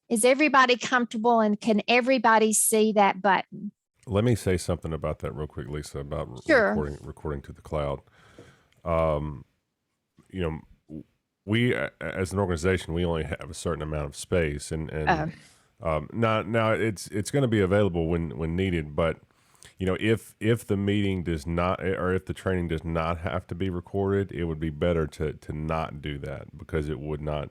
Is everybody comfortable and can everybody see that button? Let me say something about that real quick, Lisa, about Sure. recording to the cloud. Um, you know, we as an organization, we only have a certain amount of space, and Uh, now it's going to be available when needed. But if the meeting does not, or if the training does not have to be recorded, it would be better to not do that because it would not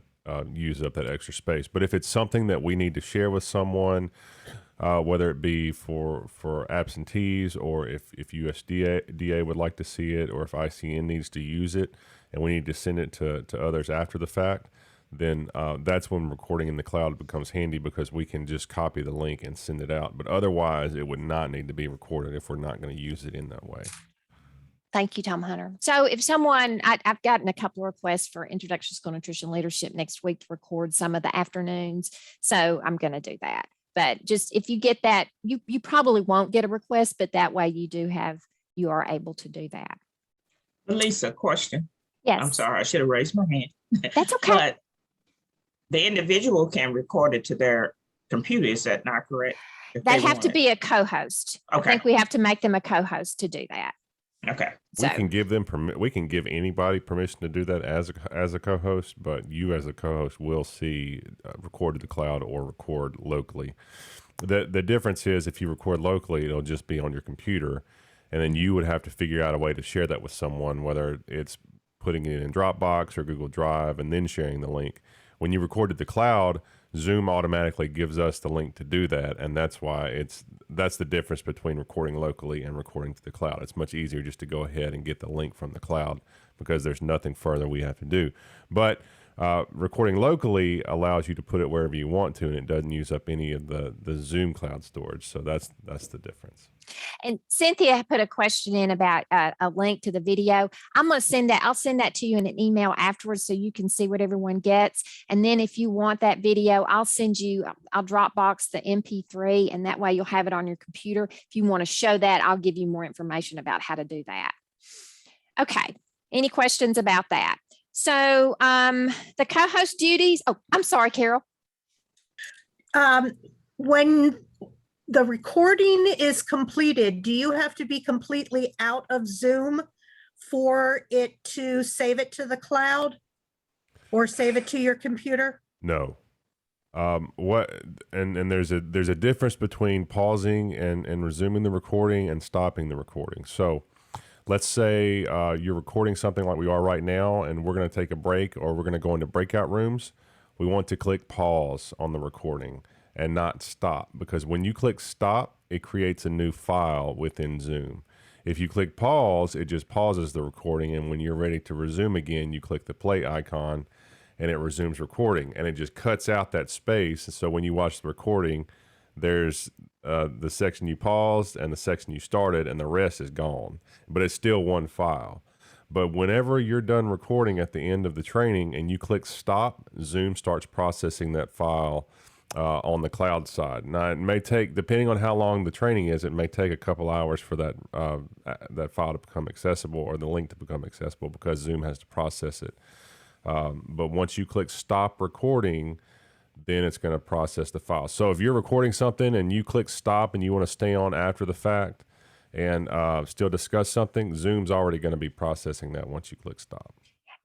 use up that extra space. But if it's something that we need to share with someone, whether it be for absentees, or if USDA would like to see it, or if ICN needs to use it and we need to send it to others after the fact, then that's when recording in the cloud becomes handy because we can just copy the link and send it out. But otherwise, it would not need to be recorded if we're not going to use it in that way. Thank you, Tom Hunter. So if someone, I've gotten a couple of requests for Introduction to School Nutrition Leadership next week to record some of the afternoons. So I'm going to do that. But just if you get that, you probably won't get a request, but that way you are able to do that. Lisa, question. Yes. I'm sorry, I should have raised my hand. That's okay. But the individual can record it to their computer. Is that not correct? They have to be a co-host. Okay. I think we have to make them a co-host to do that. Okay. We can give them we can give anybody permission to do that as a co-host, but you as a co-host will see record to the cloud or record locally. The difference is if you record locally, it'll just be on your computer, and then you would have to figure out a way to share that with someone, whether it's putting it in Dropbox or Google Drive and then sharing the link. When you record to the cloud, Zoom automatically gives us the link to do that, and that's why that's the difference between recording locally and recording to the cloud. It's much easier just to go ahead and get the link from the cloud because there's nothing further we have to do. But recording locally allows you to put it wherever you want to, and it doesn't use up any of the Zoom cloud storage. So that's the difference. And Cynthia put a question in about a link to the video. I'm going to send that. I'll send that to you in an email afterwards so you can see what everyone gets. And then if you want that video, I'll Dropbox the MP3, and that way you'll have it on your computer. If you want to show that, I'll give you more information about how to do that. Okay. Any questions about that? So the co-host duties. Oh, I'm sorry, Carol. When the recording is completed, do you have to be completely out of Zoom for it to save it to the cloud or save it to your computer? No. There's a difference between pausing and resuming the recording and stopping the recording. So let's say you're recording something like we are right now, and we're going to take a break, or we're going to go into breakout rooms. We want to click pause on the recording and not stop, because when you click stop, it creates a new file within Zoom. If you click pause, it just pauses the recording, and when you're ready to resume again, you click the play icon and it resumes recording, and it just cuts out that space. So when you watch the recording, there's the section you paused and the section you started, and the rest is gone, but it's still one file. But whenever you're done recording at the end of the training and you click stop, Zoom starts processing that file on the cloud side. Now, it may take, depending on how long the training is, it may take a couple hours for that file to become accessible, or the link to become accessible, because Zoom has to process it. But once you click stop recording, then it's going to process the file. So if you're recording something and you click stop and you want to stay on after the fact and still discuss something, Zoom's already going to be processing that once you click stop.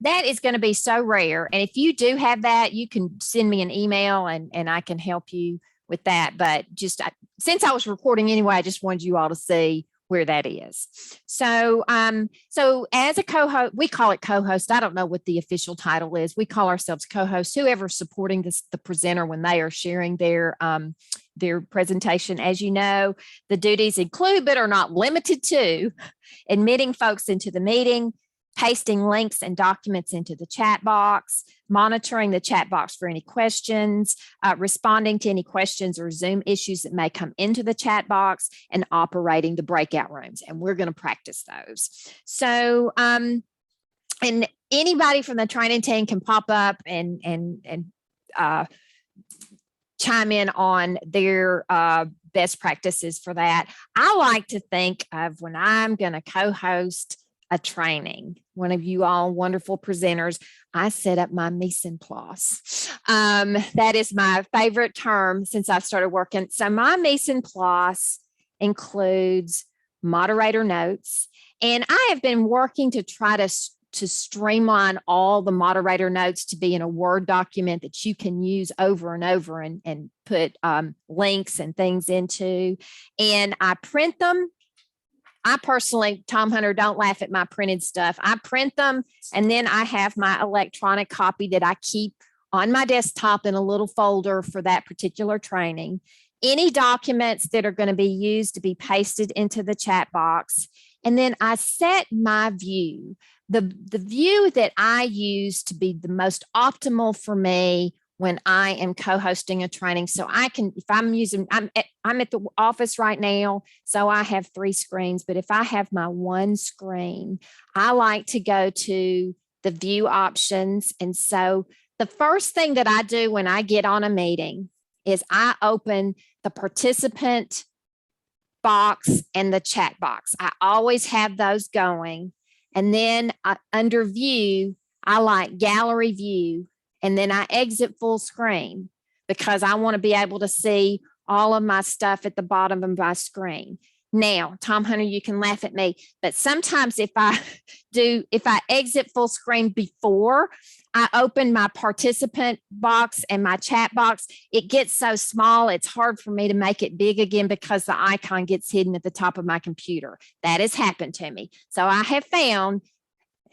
That is going to be so rare. And if you do have that, you can send me an email and I can help you with that. But since I was recording anyway, I just wanted you all to see where that is. So, so as a co-host, we call it co-host. I don't know what the official title is. We call ourselves co-hosts, whoever's supporting the presenter when they are sharing their presentation. As you know, the duties include, but are not limited to, admitting folks into the meeting, pasting links and documents into the chat box, monitoring the chat box for any questions, responding to any questions or Zoom issues that may come into the chat box, and operating the breakout rooms. And we're going to practice those. So, and anybody from the training team can pop up and chime in on their best practices for that. I like to think of when I'm going to co-host a training, one of you all wonderful presenters, I set up my mise en place. That is my favorite term since I've started working. So my mise en place includes moderator notes, and I have been working to try to streamline all the moderator notes to be in a Word document that you can use over and over and put links and things into. And I print them. I personally, Tom Hunter, don't laugh at my printed stuff. I print them, and then I have my electronic copy that I keep on my desktop in a little folder for that particular training. Any documents that are going to be used to be pasted into the chat box. And then I set my view, the view that I use to be the most optimal for me when I am co-hosting a training. So I can, if I'm using, I'm at the office right now, so I have 3 screens, but if I have my one screen, I like to go to the view options. And so the first thing that I do when I get on a meeting is I open the participant box and the chat box. I always have those going. And then under view, I like gallery view. And then I exit full screen because I want to be able to see all of my stuff at the bottom of my screen. Now, Tom Hunter, you can laugh at me, but sometimes if I exit full screen before I open my participant box and my chat box, it gets so small, it's hard for me to make it big again because the icon gets hidden at the top of my computer. That has happened to me. So I have found,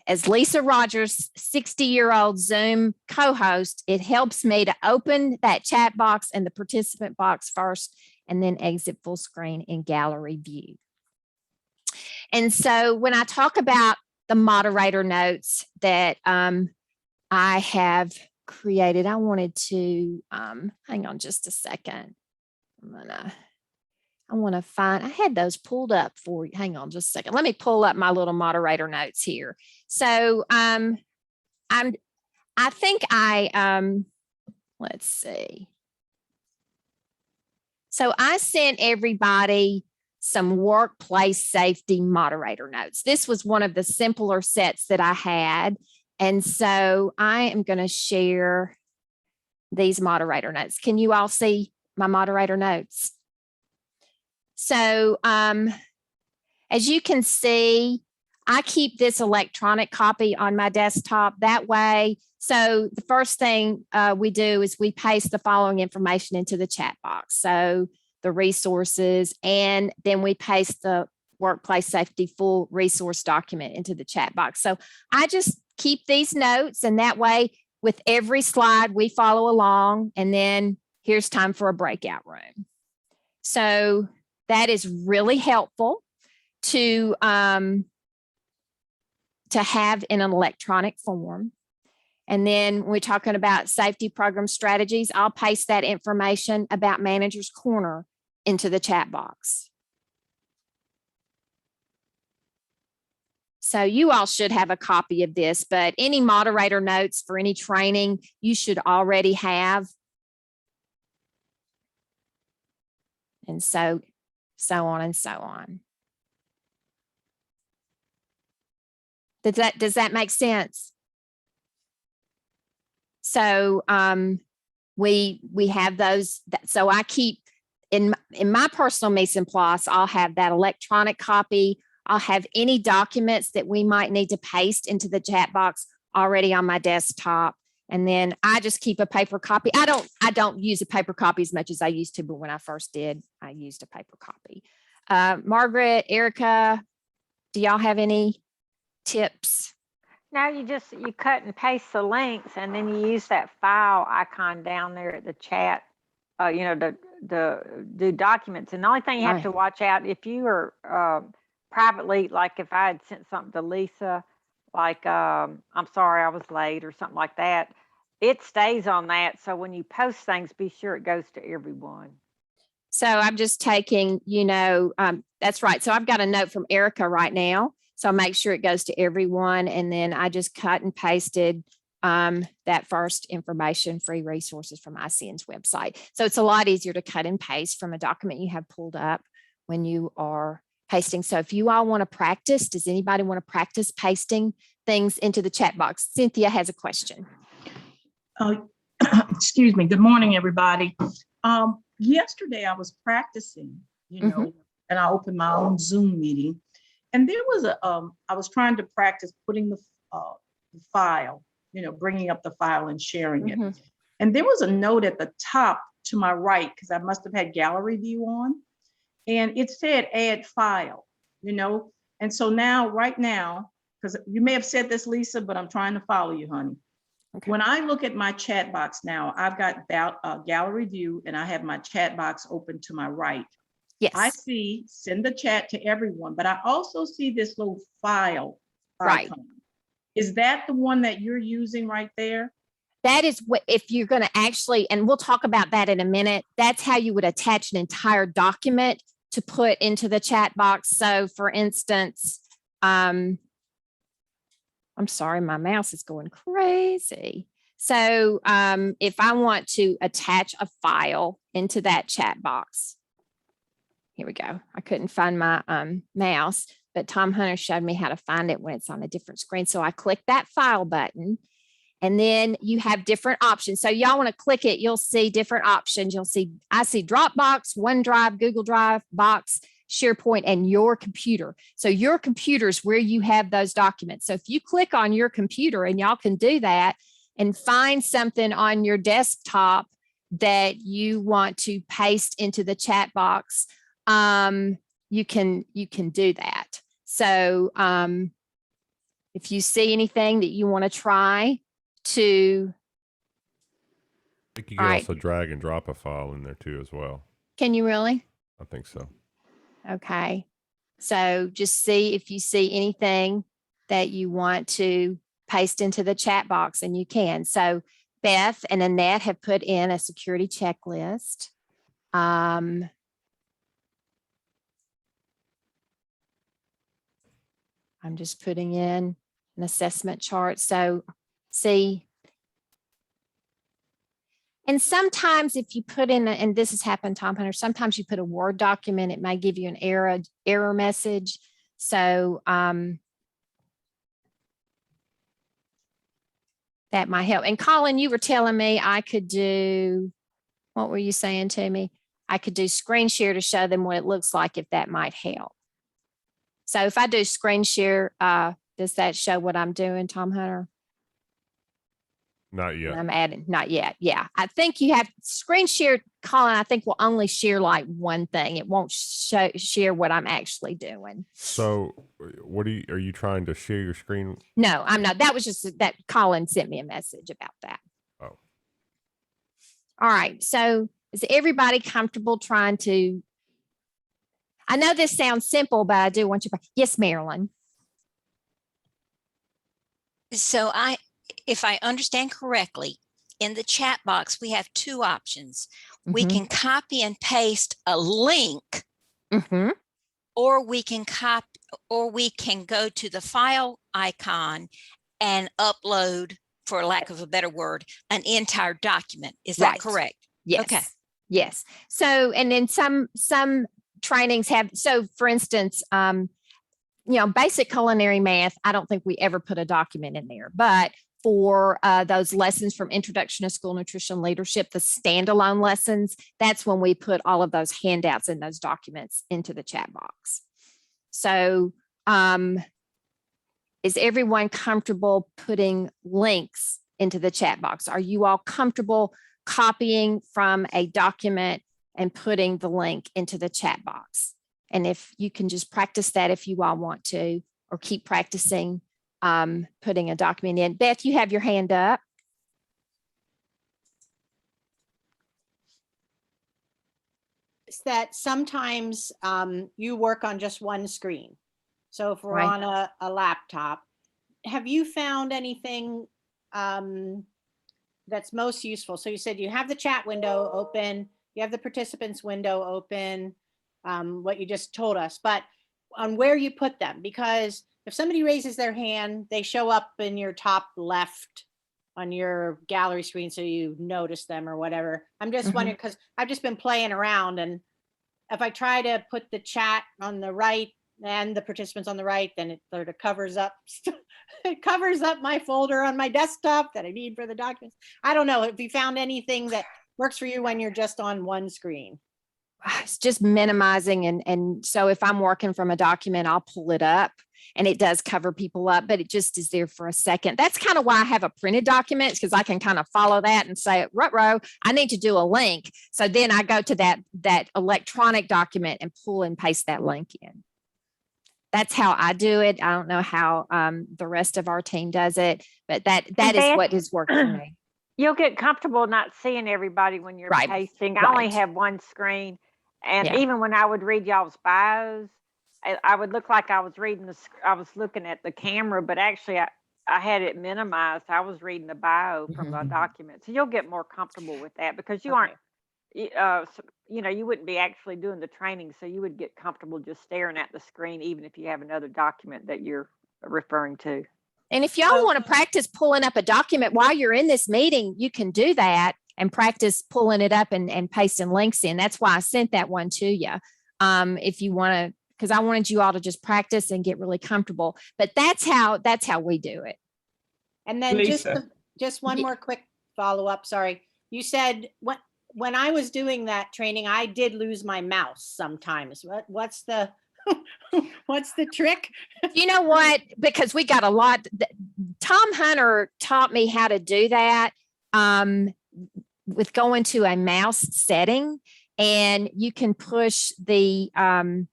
as Lisa Rogers, 60-year-old Zoom co-host, it helps me to open that chat box and the participant box first, and then exit full screen in gallery view. And so when I talk about the moderator notes that I have created, I wanted to, hang on just a second. I want to find, I had those pulled up for you. Hang on just a second. Let me pull up my little moderator notes here. So I think let's see. So I sent everybody some workplace safety moderator notes. This was one of the simpler sets that I had. And so I am going to share these moderator notes. Can you all see my moderator notes? So as you can see, I keep this electronic copy on my desktop that way. So the first thing we do is we paste the following information into the chat box. So the resources, and then we paste the workplace safety full resource document into the chat box. So I just keep these notes, and that way with every slide we follow along, and then here's time for a breakout room. So that is really helpful to have in an electronic form. And then when we're talking about safety program strategies, I'll paste that information about Manager's Corner into the chat box. So you all should have a copy of this, but any moderator notes for any training you should already have. And so on and so on. Does that make sense? So we have those. So I keep in my personal mise en place, I'll have that electronic copy. I'll have any documents that we might need to paste into the chat box already on my desktop. And then I just keep a paper copy. I don't use a paper copy as much as I used to, but when I first did, I used a paper copy. Margaret, Erica, do y'all have any tips? No, you cut and paste the links, and then you use that file icon down there at the chat, the do documents. And the only thing you have to watch out, if you are privately, like if I had sent something to Lisa, like I'm sorry I was late or something like that, it stays on that. So when you post things, be sure it goes to everyone. So I'm just taking, that's right. So I've got a note from Erica right now. So I'll make sure it goes to everyone. And then I just cut and pasted that first information, free resources from ICN's website. So it's a lot easier to cut and paste from a document you have pulled up when you are pasting. So if you all want to practice, does anybody want to practice pasting things into the chat box? Cynthia has a question. Excuse me. Good morning, everybody. Yesterday I was practicing, and I opened my own Zoom meeting, and there was I was trying to practice putting the file, bringing up the file and sharing it. And there was a note at the top to my right, because I must have had gallery view on, and it said add file, and so right now, because you may have said this, Lisa, but I'm trying to follow you, honey. Okay. When I look at my chat box now, I've got gallery view and I have my chat box open to my right. Yes. I see send the chat to everyone, but I also see this little file Right. icon. Is that the one that you're using right there? That is what, if you're going to actually, and we'll talk about that in a minute, that's how you would attach an entire document to put into the chat box. So for instance, I'm sorry, my mouse is going crazy. So if I want to attach a file into that chat box, here we go. I couldn't find my mouse, but Tom Hunter showed me how to find it when it's on a different screen. So I click that file button, and then you have different options. So y'all want to click it, you'll see different options. I see Dropbox, OneDrive, Google Drive, Box, SharePoint, and your computer. So your computer is where you have those documents. So if you click on your computer, and y'all can do that and find something on your desktop that you want to paste into the chat box, you can do that. So if you see anything that you want to try to, I think you can also drag and drop a file in there too as well. can you really? I think so. Okay. So just see if you see anything that you want to paste into the chat box, and you can. So Beth and Annette have put in a security checklist. I'm just putting in an assessment chart. So see, and sometimes if you put in, and this has happened, Tom Hunter, sometimes you put a Word document, it may give you an error message. So that might help. And Colin, you were telling me I could do, what were you saying to me? I could do screen share to show them what it looks like, if that might help. So if I do screen share, does that show what I'm doing, Tom Hunter? Not yet. And I'm adding, not yet. Yeah. I think you have screen share, Colin, I think will only share like one thing. It won't share what I'm actually doing. So are you trying to share your screen? No, I'm not. That was just that Colin sent me a message about that. Oh. All right. So is everybody comfortable trying to, I know this sounds simple, but I do want you, yes, Marilyn. So if I understand correctly, in the chat box, we have two options. We can copy and paste a link, or we can go to the file icon and upload, for lack of a better word, an entire document. Is that correct? Yes. Okay. Yes. So, and then some trainings have, so for instance, basic culinary math, I don't think we ever put a document in there, but for those lessons from Introduction to School Nutrition Leadership, the standalone lessons, that's when we put all of those handouts and those documents into the chat box. So is everyone comfortable putting links into the chat box? Are you all comfortable copying from a document and putting the link into the chat box? And if you can just practice that if you all want to, or keep practicing putting a document in. Beth, you have your hand up. It's that sometimes you work on just one screen. So if we're Right. on a laptop, have you found anything that's most useful? So you said you have the chat window open, you have the participants window open, what you just told us, but on where you put them, because if somebody raises their hand, they show up in your top left on your gallery screen, so you notice them or whatever. I'm just wondering, because I've just been playing around, and if I try to put the chat on the right and the participants on the right, then it sort of covers up, it covers up my folder on my desktop that I need for the documents. I don't know if you found anything that works for you when you're just on one screen. It's just minimizing. And so if I'm working from a document, I'll pull it up and it does cover people up, but it just is there for a second. That's kind of why I have a printed document, because I can kind of follow that and say, ruh-roh, I need to do a link. So then I go to that electronic document and pull and paste that link in. That's how I do it. I don't know how the rest of our team does it, but that is Beth, what has worked for me. You'll get comfortable not seeing everybody when you're Right, pasting. I only right. have one screen. And Yeah. even when I would read y'all's bios, I would look like I was reading I was looking at the camera, but actually I had it minimized. I was reading the bio from a Mhm. document. So you'll get more comfortable with that because you Okay. aren't, you wouldn't be actually doing the training. So you would get comfortable just staring at the screen, even if you have another document that you're referring to. And if y'all want to practice pulling up a document while you're in this meeting, you can do that and practice pulling it up and pasting links in. That's why I sent that one to you. If you want to, because I wanted you all to just practice and get really comfortable. But that's how we do it. And then Lisa. just one more quick follow-up, sorry. You said when I was doing that training, I did lose my mouse sometimes. What's the what's the trick? You know what? Because we got a lot. Tom Hunter taught me how to do that with going to a mouse setting, and you can push the button.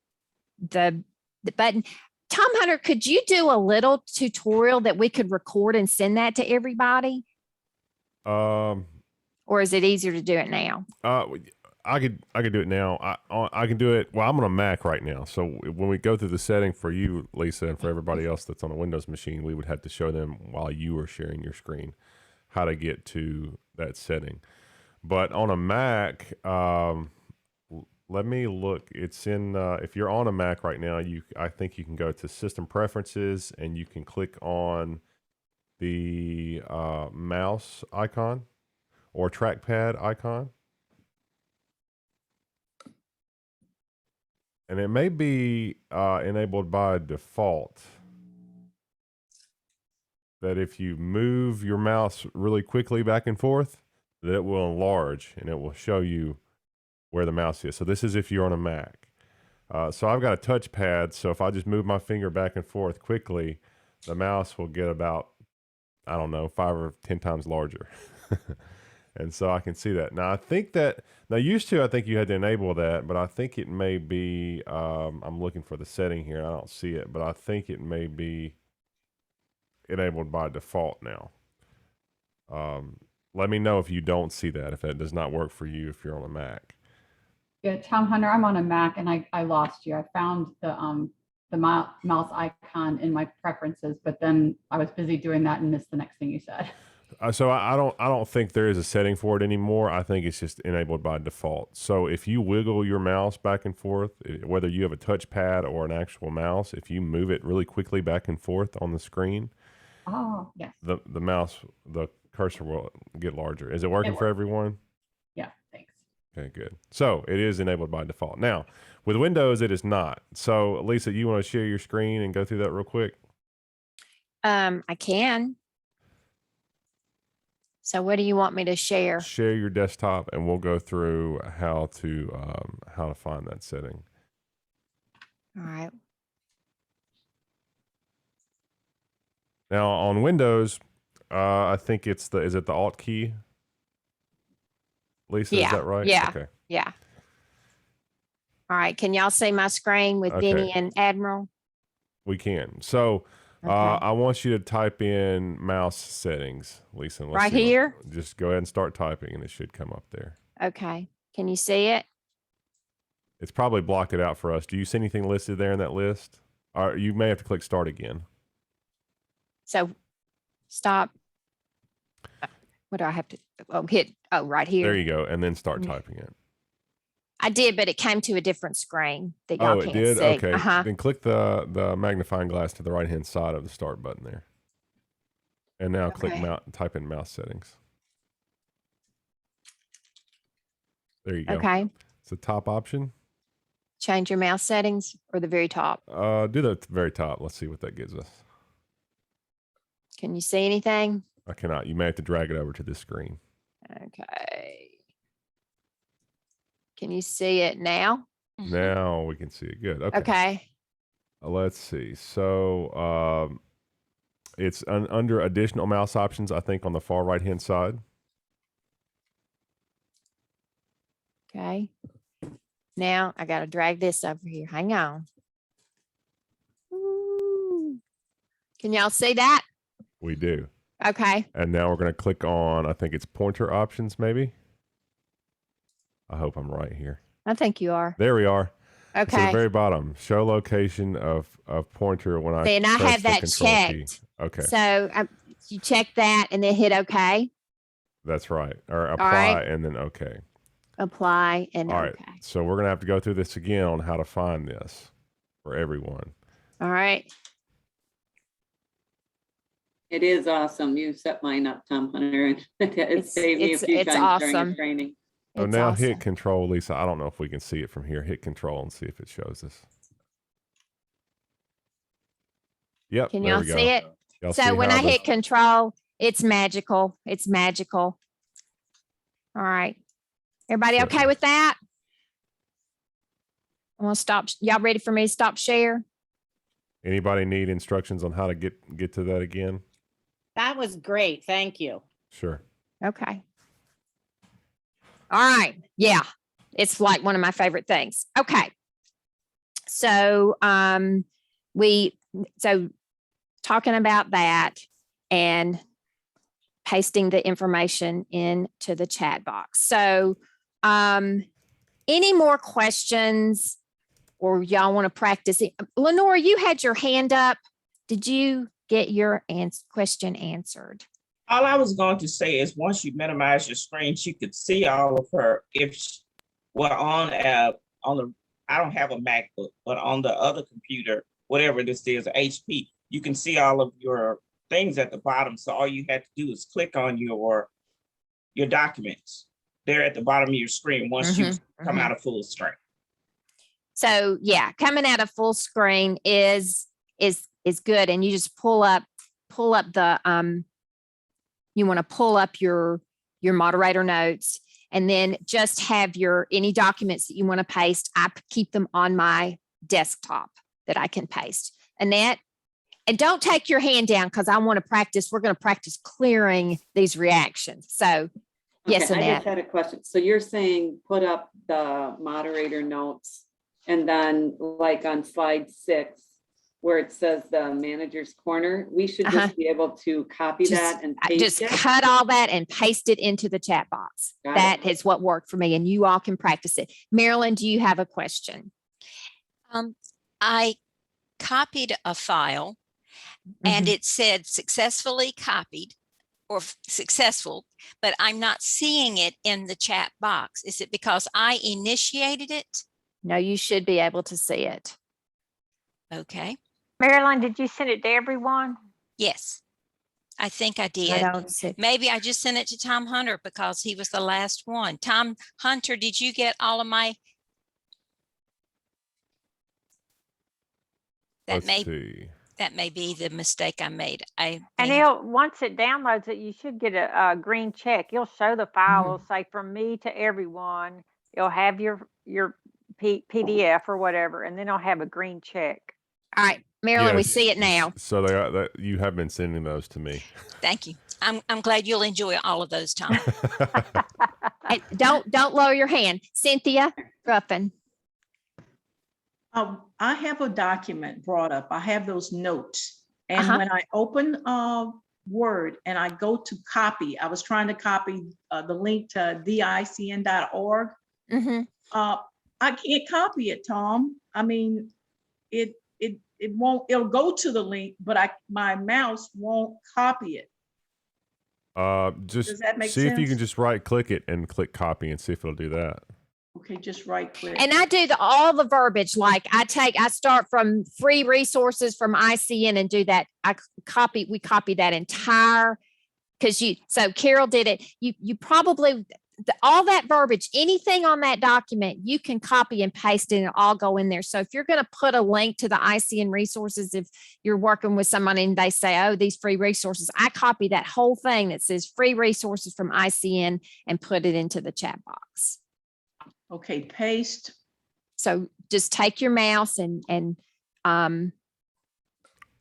Tom Hunter, could you do a little tutorial that we could record and send that to everybody? Or is it easier to do it now? I could do it now. I can do it. Well, I'm on a Mac right now. So when we go through the setting for you, Lisa, and for everybody else that's on a Windows machine, we would have to show them while you are sharing your screen how to get to that setting. But on a Mac, let me look. It's in, if you're on a Mac right now, I think you can go to System Preferences and you can click on the mouse icon or trackpad icon. And it may be enabled by default that if you move your mouse really quickly back and forth, that it will enlarge and it will show you where the mouse is. So this is if you're on a Mac. So I've got a touchpad. So if I just move my finger back and forth quickly, the mouse will get about, I don't know, 5 or 10 times larger. And so I can see that. Now, I think I think you had to enable that, but I think it may be, I'm looking for the setting here. I don't see it, but I think it may be enabled by default now. Let me know if you don't see that, if that does not work for you, if you're on a Mac. Yeah, Tom Hunter, I'm on a Mac and I lost you. I found the mouse icon in my preferences, but then I was busy doing that and missed the next thing you said. So I don't think there is a setting for it anymore. I think it's just enabled by default. So if you wiggle your mouse back and forth, whether you have a touchpad or an actual mouse, if you move it really quickly back and forth on the screen, Oh, yes. the cursor will get larger. Is it working for everyone? Yeah, thanks. Okay, good. So it is enabled by default. Now, with Windows, it is not. So Lisa, you want to share your screen and go through that real quick? I can. So what do you want me to share? Share your desktop and we'll go through how to find that setting. All right. Now on Windows, I think is it the Alt key? Lisa, Yeah, is that right? yeah. Okay. Yeah. All right. Can y'all see my screen with Okay. Denny and Admiral? We can. So Okay. I want you to type in mouse settings, Lisa. and let's Right see what- here? Just go ahead and start typing and it should come up there. Okay. Can you see it? It's probably blocked it out for us. Do you see anything listed there in that list? Or you may have to click start again. So stop. What do I have to hit? Oh, right here. There you go. And then start Mhm. typing it. I did, but it came to a different screen that y'all Oh, it can't did? see. Okay. Uh-huh. Then click the magnifying glass to the right-hand side of the start button there. And now click Okay. type in mouse settings. There you go. Okay. It's the top option. change your mouse settings or the very top? Do the very top. Let's see what that gives us. Can you see anything? I cannot. You may have to drag it over to this screen. Okay. Can you see it now? Now we can see it. Good. Okay. Okay. Let's see. So it's under additional mouse options, I think, on the far right-hand side. Okay. Now I got to drag this over here. Hang on. Ooh. Can y'all see that? We do. Okay. And now we're going to click on, I think it's pointer options, maybe. I hope I'm right here. I think you are. There we are. It's at the Okay. very bottom. Show location of pointer when I See, and I press have the that control key. checked. Okay, So you check that and then hit OK. that's right. Or apply right. and then okay. Apply and All right. OK. So we're going to have to go through this again on how to find this for everyone. All right. It is awesome. You set mine up, Tom Hunter, and it It's- saved me a few it's times during awesome. the training. So It's now awesome. hit control, Lisa. I don't know if we can see it from here. Hit control and see if it shows us. Yep. Can there y'all we go. see it? Y'all see So when how I the- hit control, it's magical. It's magical. All right. Everybody Sure. okay with that? I want to stop. Y'all ready for me to stop share? Anybody need instructions on how to get to that again? That was great. Thank you. Sure. Okay. All right. Yeah. It's like one of my favorite things. Okay. So, so talking about that and pasting the information into the chat box. So, any more questions or y'all want to practice it? Lenora, you had your hand up. Did you get your question answered? All I was going to say is once you minimize your screen, you could see all of her. On the, I don't have a MacBook, but on the other computer, whatever this is, HP, you can see all of your things at the bottom. So all you have to do is click on your documents. They're at the bottom of your screen once you come out of full screen. So yeah, coming out of full screen is good. And you just pull up the, you want to pull up your moderator notes and then just have any documents that you want to paste. I keep them on my desktop that I can paste. Annette, and don't take your hand down because I want to practice. We're going to practice clearing these reactions. So yes, Okay, I Annette. just had a question. So you're saying put up the moderator notes and then like on slide 6, where it says the manager's corner, we should just be able to copy that and paste Just it? cut all that and paste it into the chat box. Got That it. is what worked for me and you all can practice it. Marilyn, do you have a question? I copied a file and it said successfully copied or successful, but I'm not seeing it in the chat box. Is it because I initiated it? No, you should be able to see it. Okay. Marilyn, did you send it to everyone? Yes, I think I I did. don't see. Maybe I just sent it to Tom Hunter because he was the last one. Tom Hunter, did you get all of my? Let's see. That may be the mistake I made. And may have- once it downloads it, you should get a green check. You'll show the file. It'll say from me to everyone. You'll have your PDF or whatever, and then I'll have a green check. All right, Marilyn, we Yes. see it now. So you have been sending those to me. Thank you. I'm glad you'll enjoy all of those, Tom. And don't lower your hand. Cynthia Ruffin. I have a document brought up. I have those notes. And Uh-huh. when I open Word and I go to copy, I was trying to copy the link to dicn.org. I can't copy it, Tom. I mean, it won't, it'll go to the link, but my mouse won't copy it. Just Does that make see if you can sense? just right click it and click copy and see if it'll do that. Okay, just right click. And I do all the verbiage, like I start from free resources from ICN and do that. We copy that entire, so Carol did it. You probably, all that verbiage, anything on that document, you can copy and paste it and it'll all go in there. So if you're going to put a link to the ICN resources, if you're working with someone and they say, oh, these free resources, I copy that whole thing that says free resources from ICN and put it into the chat box. Okay, paste. So just take your mouse and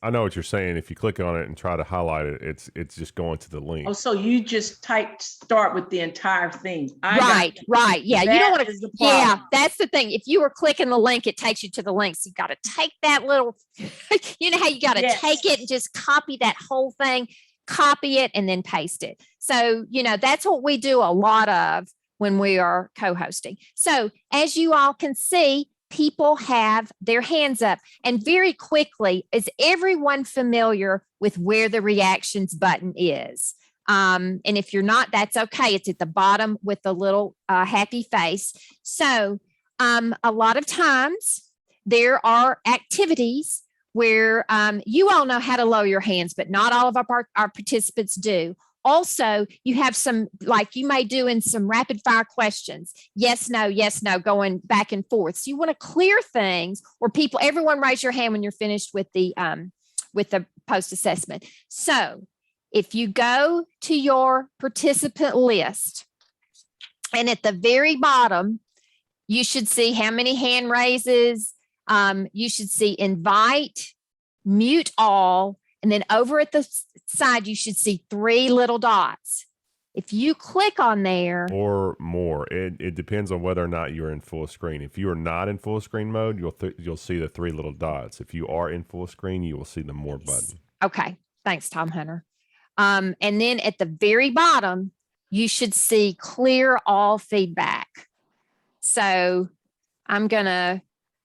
I know what you're saying. If you click on it and try to highlight it, it's just going to the link. Oh, so you just start with the entire thing. Right. Yeah. You don't want That is to, the yeah, problem. that's the thing. If you were clicking the link, it takes you to the link. So you got to take that little, you know how you got to Yes. take it and just copy that whole thing, copy it and then paste it. So, you know, that's what we do a lot of when we are co-hosting. So as you all can see, people have their hands up, and very quickly, is everyone familiar with where the reactions button is? And if you're not, that's okay. It's at the bottom with the little happy face. So a lot of times there are activities where you all know how to lower your hands, but not all of our participants do. Also, you have some, like you may do in some rapid fire questions, yes, no, going back and forth. So you want to clear things, or everyone raise your hand when you're finished with the post assessment. So if you go to your participant list, and at the very bottom, you should see how many hand raises. You should see invite, mute all, and then over at the side, you should see 3 little dots. If you click on there, or more, it depends on whether or not you're in full screen. If you are not in full screen mode, you'll see the 3 little dots. If you are in full screen, you will see the more button. okay, thanks, Tom Hunter. And then at the very bottom, you should see clear all feedback. So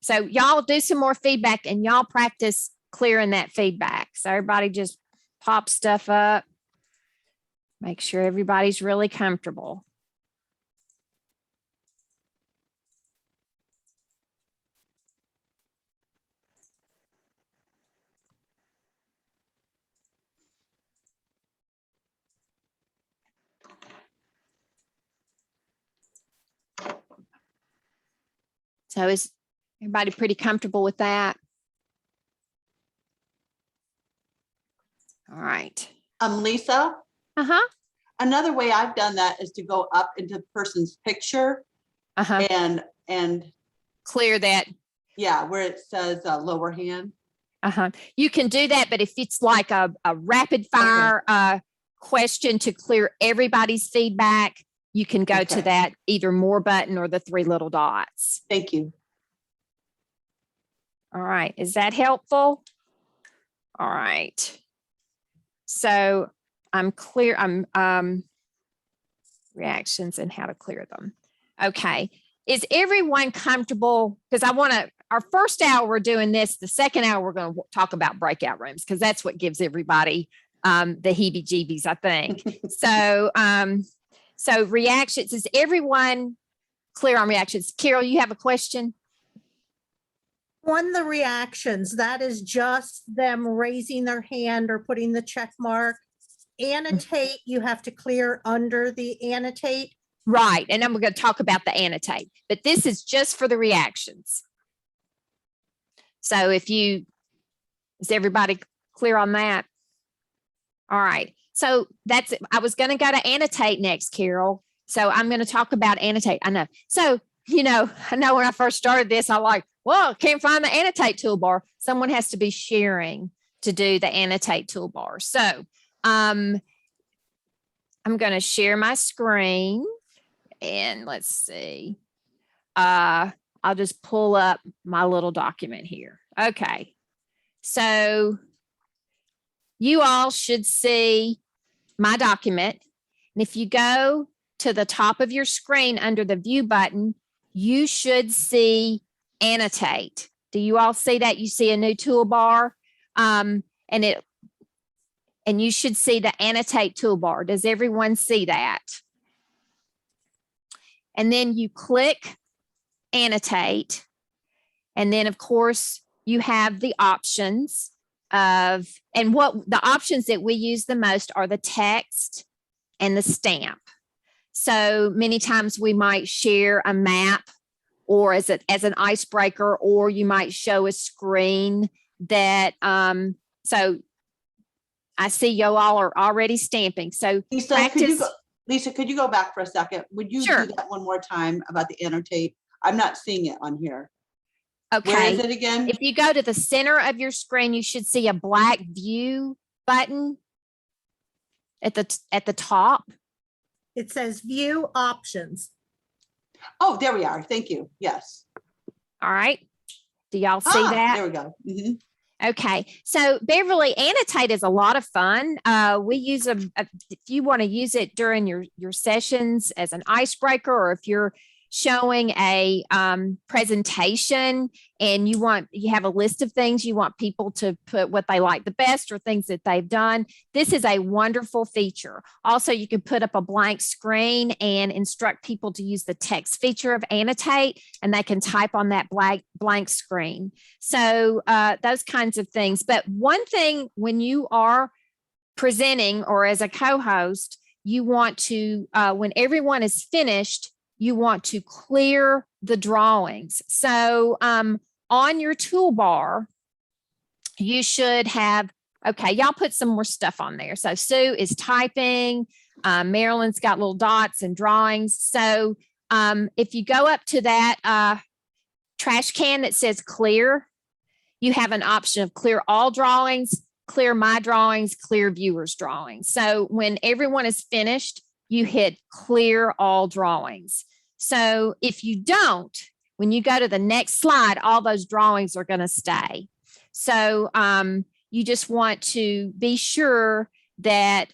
so y'all do some more feedback and y'all practice clearing that feedback. So everybody just pop stuff up. Make sure everybody's really comfortable. So is everybody pretty comfortable with that? All right. Lisa, Uh-huh. another way I've done that is to go up into the person's picture Uh-huh. and Clear that. yeah, where it says lower hand. Uh-huh. You can do that, but if it's like a rapid fire question to clear everybody's feedback, you can go to Okay. that either more button or the 3 little dots. Thank you. All right. Is that helpful? All right. So I'm clear. Reactions and how to clear them. Okay. Is everyone comfortable? Because our first hour we're doing this. The second hour we're going to talk about breakout rooms, because that's what gives everybody the heebie-jeebies, I think. So reactions, is everyone clear on reactions? Carol, you have a question? On the reactions, that is just them raising their hand or putting the check mark. Annotate, you have to clear under the annotate. Right. And then we're going to talk about the annotate, but this is just for the reactions. So is everybody clear on that? All right. So that's it. I was going to go to annotate next, Carol. So I'm going to talk about annotate. I know. So, I know when I first started this, I can't find the annotate toolbar. Someone has to be sharing to do the annotate toolbar. So I'm going to share my screen and let's see. I'll just pull up my little document here. Okay. So you all should see my document. And if you go to the top of your screen under the view button, you should see annotate. Do you all see that? You see a new toolbar, and you should see the annotate toolbar. Does everyone see that? And then you click annotate. And then of course you have the options and what the options that we use the most are the text and the stamp. So many times we might share a map or as an icebreaker, or you might show a screen that, so I see you all are already stamping. So Lisa, practice. Lisa, could you go back for a second? Would you Sure. do that one more time about the annotate? I'm not seeing it on here. Where Okay. is it again? If you go to the center of your screen, you should see a black view button at the top. It says view options. Oh, there we are. Thank you. Yes. All right. Do y'all see that? There we go. Mhm. Okay, so Beverly, annotate is a lot of fun. We use them if you want to use it during your sessions as an icebreaker, or if you're showing a presentation and you have a list of things you want people to put what they like the best or things that they've done. This is a wonderful feature. Also, you can put up a blank screen and instruct people to use the text feature of annotate, and they can type on that blank screen. So those kinds of things. But one thing when you are presenting or as a co-host, you want to, when everyone is finished, you want to clear the drawings. So on your toolbar, you should have, okay, y'all put some more stuff on there. So Sue is typing, Marilyn's got little dots and drawings. So if you go up to that trash can that says clear, you have an option of clear all drawings, clear my drawings, clear viewers drawings. So when everyone is finished, you hit clear all drawings. So if you don't, when you go to the next slide, all those drawings are going to stay. So you just want to be sure that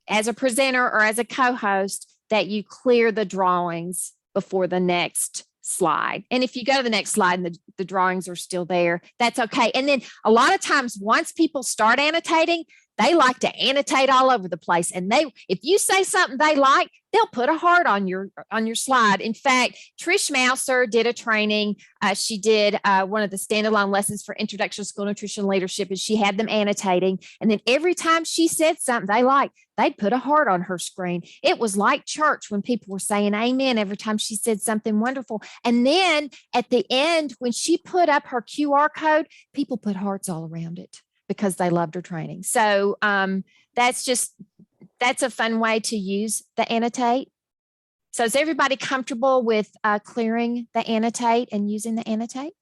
as a presenter or as a co-host that you clear the drawings before the next slide. And if you go to the next slide and the drawings are still there, that's okay. And then a lot of times once people start annotating, they like to annotate all over the place. And if you say something they like, they'll put a heart on your slide. In fact, Trish Mouser did a training. She did one of the standalone lessons for Introduction to School Nutrition Leadership, and she had them annotating. And then every time she said something they liked, they'd put a heart on her screen. It was like church when people were saying amen every time she said something wonderful. And then at the end, when she put up her QR code, people put hearts all around it, because they loved her training. So that's a fun way to use the annotate. So is everybody comfortable with clearing the annotate and using the annotate?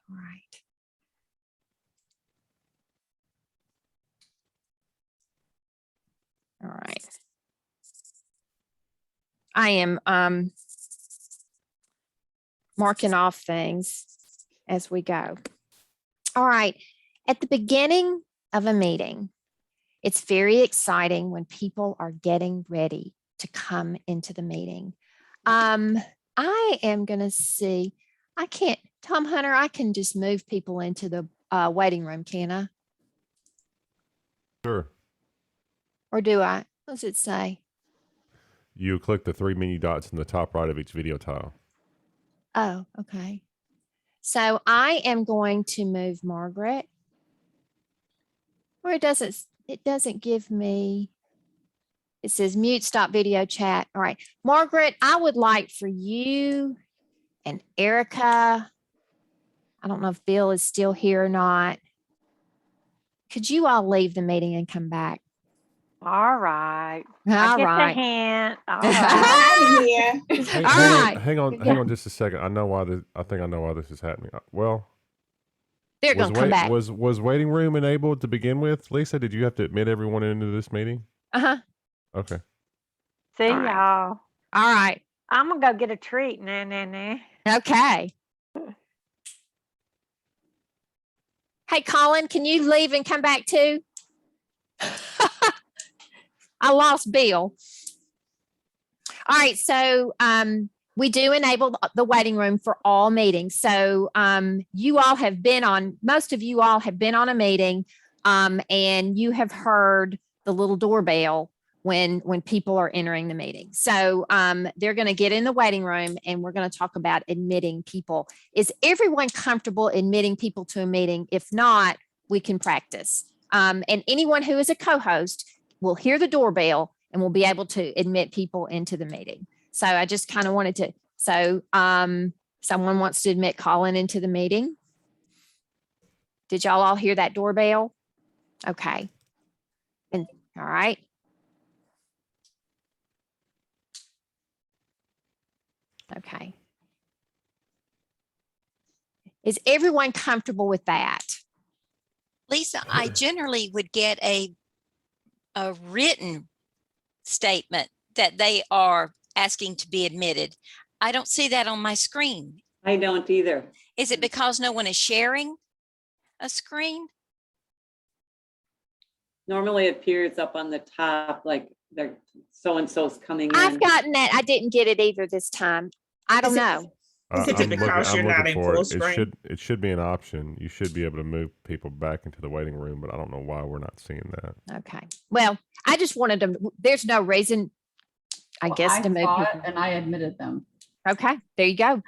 All right. All right. I am marking off things as we go. All right. At the beginning of a meeting, it's very exciting when people are getting ready to come into the meeting. I am going to see, Tom Hunter, I can just move people into the waiting room, can I? Sure. Or do I? What does it say? You click the 3 menu dots in the top right of each video tile. Oh, okay. So I am going to move Margaret. Or it doesn't give me, it says mute, stop video chat. All right, Margaret, I would like for you and Erica, I don't know if Bill is still here or not. Could you all leave the meeting and come back? All right. All I get right. the hint. All right. Yeah. Hey, All right. hang on just a second. I think I know why this is happening. Well, They're going to come back. Was waiting room enabled to begin with? Lisa, did you have to admit everyone into this meeting? Uh-huh. Okay. See All right. y'all. All right. I'm going to go get a treat. Nah. Okay. Hey, Colin, can you leave and come back too? I lost Bill. All right. So we do enable the waiting room for all meetings. So most of you all have been on a meeting and you have heard the little doorbell when people are entering the meeting. So they're going to get in the waiting room and we're going to talk about admitting people. Is everyone comfortable admitting people to a meeting? If not, we can practice. And anyone who is a co-host will hear the doorbell and we'll be able to admit people into the meeting. So I just kind of wanted to, someone wants to admit Colin into the meeting. Did y'all all hear that doorbell? Okay. And all right. Okay. Is everyone comfortable with that? Lisa, I generally would get a written statement that they are asking to be admitted. I don't see that on my screen. I don't either. Is it because no one is sharing a screen? Normally it appears up on the top, like they're so-and-so's coming in. I've gotten that. I didn't get it either this time. I don't know. Is it because you're not in full screen? It should be an option. You should be able to move people back into the waiting room, but I don't know why we're not seeing that. Okay. Well, I just wanted to, there's no reason, I Well, guess, to move saw it people. and I admitted them. Okay, there you go.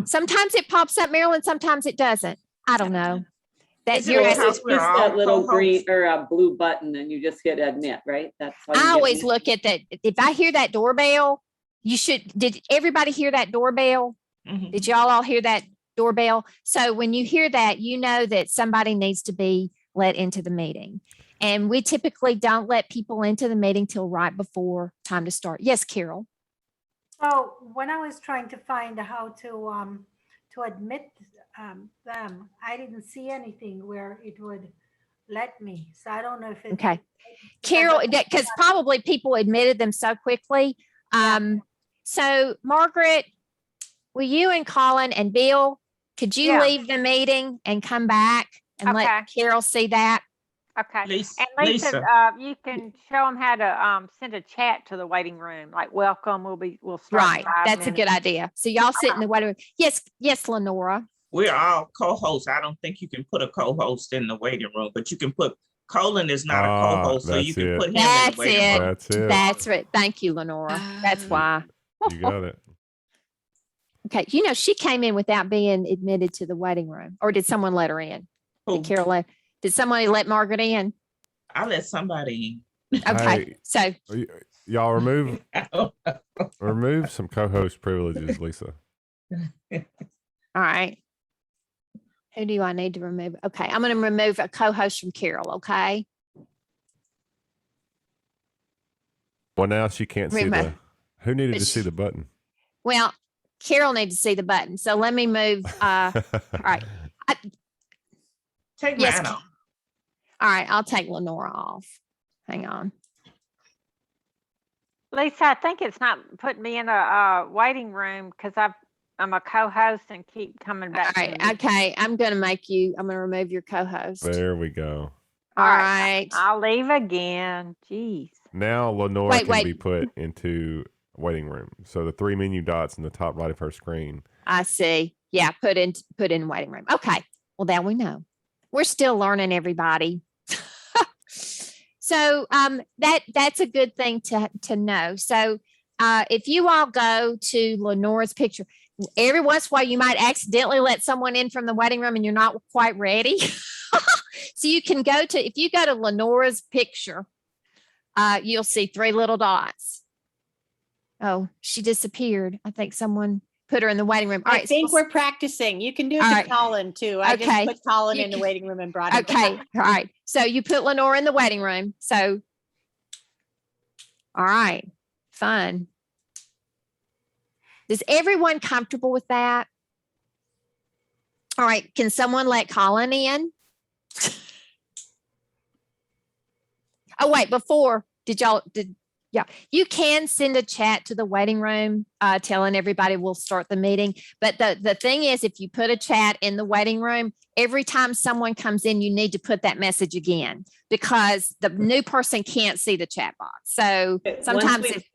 Sometimes it pops up, Marilyn, sometimes it doesn't. I don't know. That Is it you're because asking, It's we're just all that little green co-hosts? or a blue button and you just hit admit, right? That's how you I get always in. look at that. If I hear that doorbell, did everybody hear that doorbell? Mhm. Did y'all all hear that doorbell? So when you hear that, you know that somebody needs to be let into the meeting. And we typically don't let people into the meeting till right before time to start. Yes, Carol. So when I was trying to find how to admit them, I didn't see anything where it would let me. So I don't know if it. Okay. Carol, because probably people admitted them so quickly. So Margaret, will you and Colin and Bill, could you Yeah. leave the meeting and come back and let Okay. Carol see that? Okay. Lisa, And Lisa, Lisa, you can show them how to send a chat to the waiting room, like welcome, we'll start. in Right. 5 That's a minutes. good idea. So y'all sit in the waiting room. Yes, Lenora. we're all co-hosts. I don't think you can put a co-host in the waiting room, but you can put, Colin is not a co-host, so you that's can it. put him in That's the waiting it. room. That's it. That's right. Thank you, Lenora. That's Oh. why. You got it. Okay. You know, she came in without being admitted to the waiting room, or did someone let her in? Who? Did Carol did somebody let Margaret in? I let somebody in. Okay. Hey. So Y'all remove I don't know. remove some co-host privileges, Lisa. all right. Who do I need to remove? Okay, I'm going to remove a co-host from Carol. Okay. Well, now she can't see Remember- the. Who needed But to see she- the button? Well, Carol needs to see the button. So let me move. All right. Take Yes. mine off. All right. I'll take Lenora off. Hang on. Lisa, I think it's not putting me in a waiting room because I'm a co-host and keep coming All back. to right. the- Okay. I'm going to remove your co-host. There we go. All All right. I'll leave again. Jeez. Now Lenora Wait, can be wait. put into waiting room. So the 3 menu dots in the top right of her screen. I see. Yeah. Put in waiting room. Okay. Well, now we know. We're still learning, everybody. So that's a good thing to know. So if you all go to Lenora's picture, every once in a while you might accidentally let someone in from the waiting room and you're not quite ready. So you can if you go to Lenora's picture, you'll see 3 little dots. Oh, she disappeared. I think someone put her in the waiting room. All I right. think so- we're practicing. You can do it All to right. Colin too. I Okay. just put Colin You in the can- waiting room and brought him back. Okay. All right. So you put Lenora in the waiting room. So, all right. Fun. Is everyone comfortable with that? All right. Can someone let Colin in? Oh, wait, yeah, you can send a chat to the waiting room, telling everybody we'll start the meeting. But the thing is, if you put a chat in the waiting room, every time someone comes in, you need to put that message again because the new person can't see the chat box. So Once sometimes we-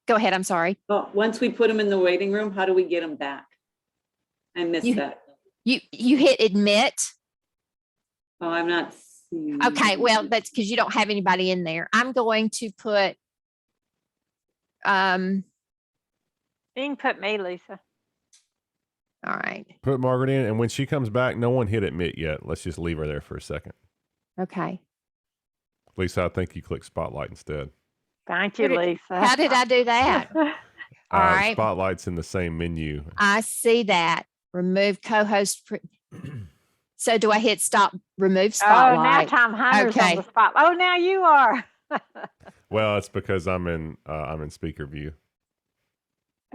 go ahead. I'm sorry. Oh, once we put them in the waiting room, how do we get them back? I missed You- that. You hit admit. Oh, I'm not seeing. Okay. Well, that's because you don't have anybody in there. I'm going to put, You can put me, Lisa. all right. Put Margaret in, and when she comes back, no one hit admit yet. Let's just leave her there for a second. Okay. Lisa, I think you click spotlight instead. Thank you, Lisa. How did I do that? All right. Spotlight's in the same menu. I see that. Remove co-host. So do I hit stop, remove Oh, now spotlight? Tom Hunter's Okay. on the spot. Oh, now you are. Well, it's because I'm in speaker view.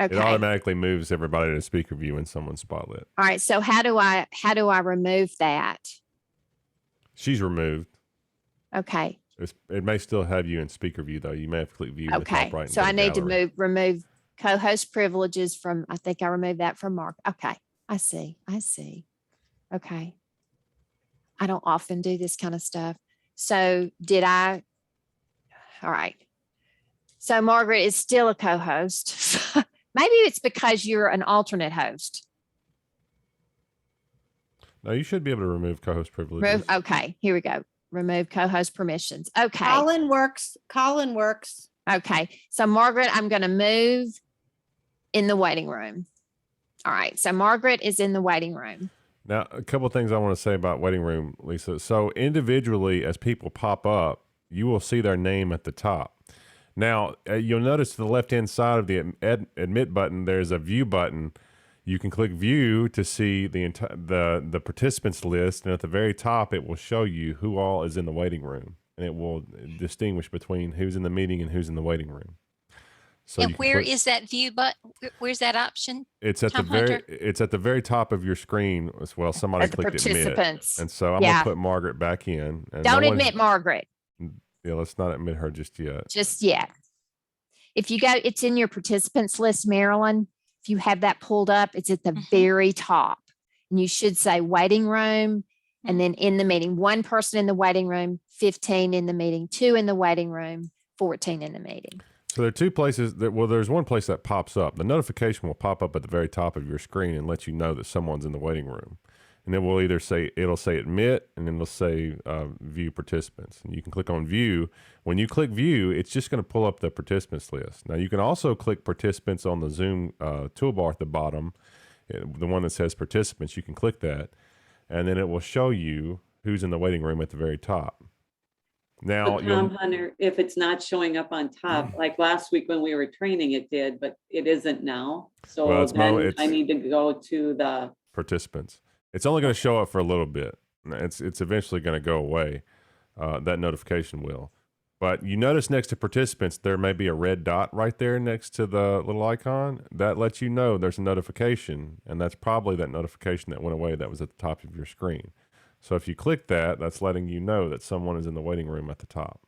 Okay. It automatically moves everybody to speaker view when someone's spotlit. All right. So how do I remove that? She's removed. Okay. It may still have you in speaker view though. You may have to click view in the Okay. top right. and So go I need to gallery. remove co-host privileges from, I think I removed that from Mark. Okay. I see. Okay. I don't often do this kind of stuff. So all right. So Margaret is still a co-host. Maybe it's because you're an alternate host. No, you should be able to remove co-host privileges. Okay, here we go. Remove co-host permissions. Okay. Colin works. Okay. So Margaret, I'm going to move in the waiting room. All right. So Margaret is in the waiting room. Now, a couple of things I want to say about waiting room, Lisa. So individually, as people pop up, you will see their name at the top. Now, you'll notice to the left-hand side of the admit button, there's a view button. You can click view to see the participants list. And at the very top, it will show you who all is in the waiting room. And it will distinguish between who's in the meeting and who's in the waiting room. So And where is that view button? Where's that option? It's at Tom Hunter? it's at the very top of your screen as well. Somebody At the clicked admit. participants. And so I'm Yeah. gonna put Margaret back in. And Don't no one- admit Margaret Yeah, let's not admit her just yet. just yet. If you go, it's in your participants list, Marilyn. If you have that pulled up, it's at the very top. And you should say waiting room and then in the meeting. 1 person in the waiting room, 15 in the meeting, 2 in the waiting room, 14 in the meeting. So there are 2 places there's one place that pops up. The notification will pop up at the very top of your screen and let you know that someone's in the waiting room. And it will it'll say admit, and then it'll say view participants. And you can click on view. When you click view, it's just going to pull up the participants list. Now you can also click participants on the Zoom toolbar at the bottom, the one that says participants. You can click that, and then it will show you who's in the waiting room at the very top. Now, But Tom Hunter, if it's not showing up on top, like last week when we were training, it did, but it isn't now. So Well, it's then I need to go to the, participants. It's only going to show up for a little bit. It's eventually going to go away. That notification will. But you notice next to participants, there may be a red dot right there next to the little icon. That lets you know there's a notification, and that's probably that notification that went away that was at the top of your screen. So if you click that, that's letting you know that someone is in the waiting room at the top.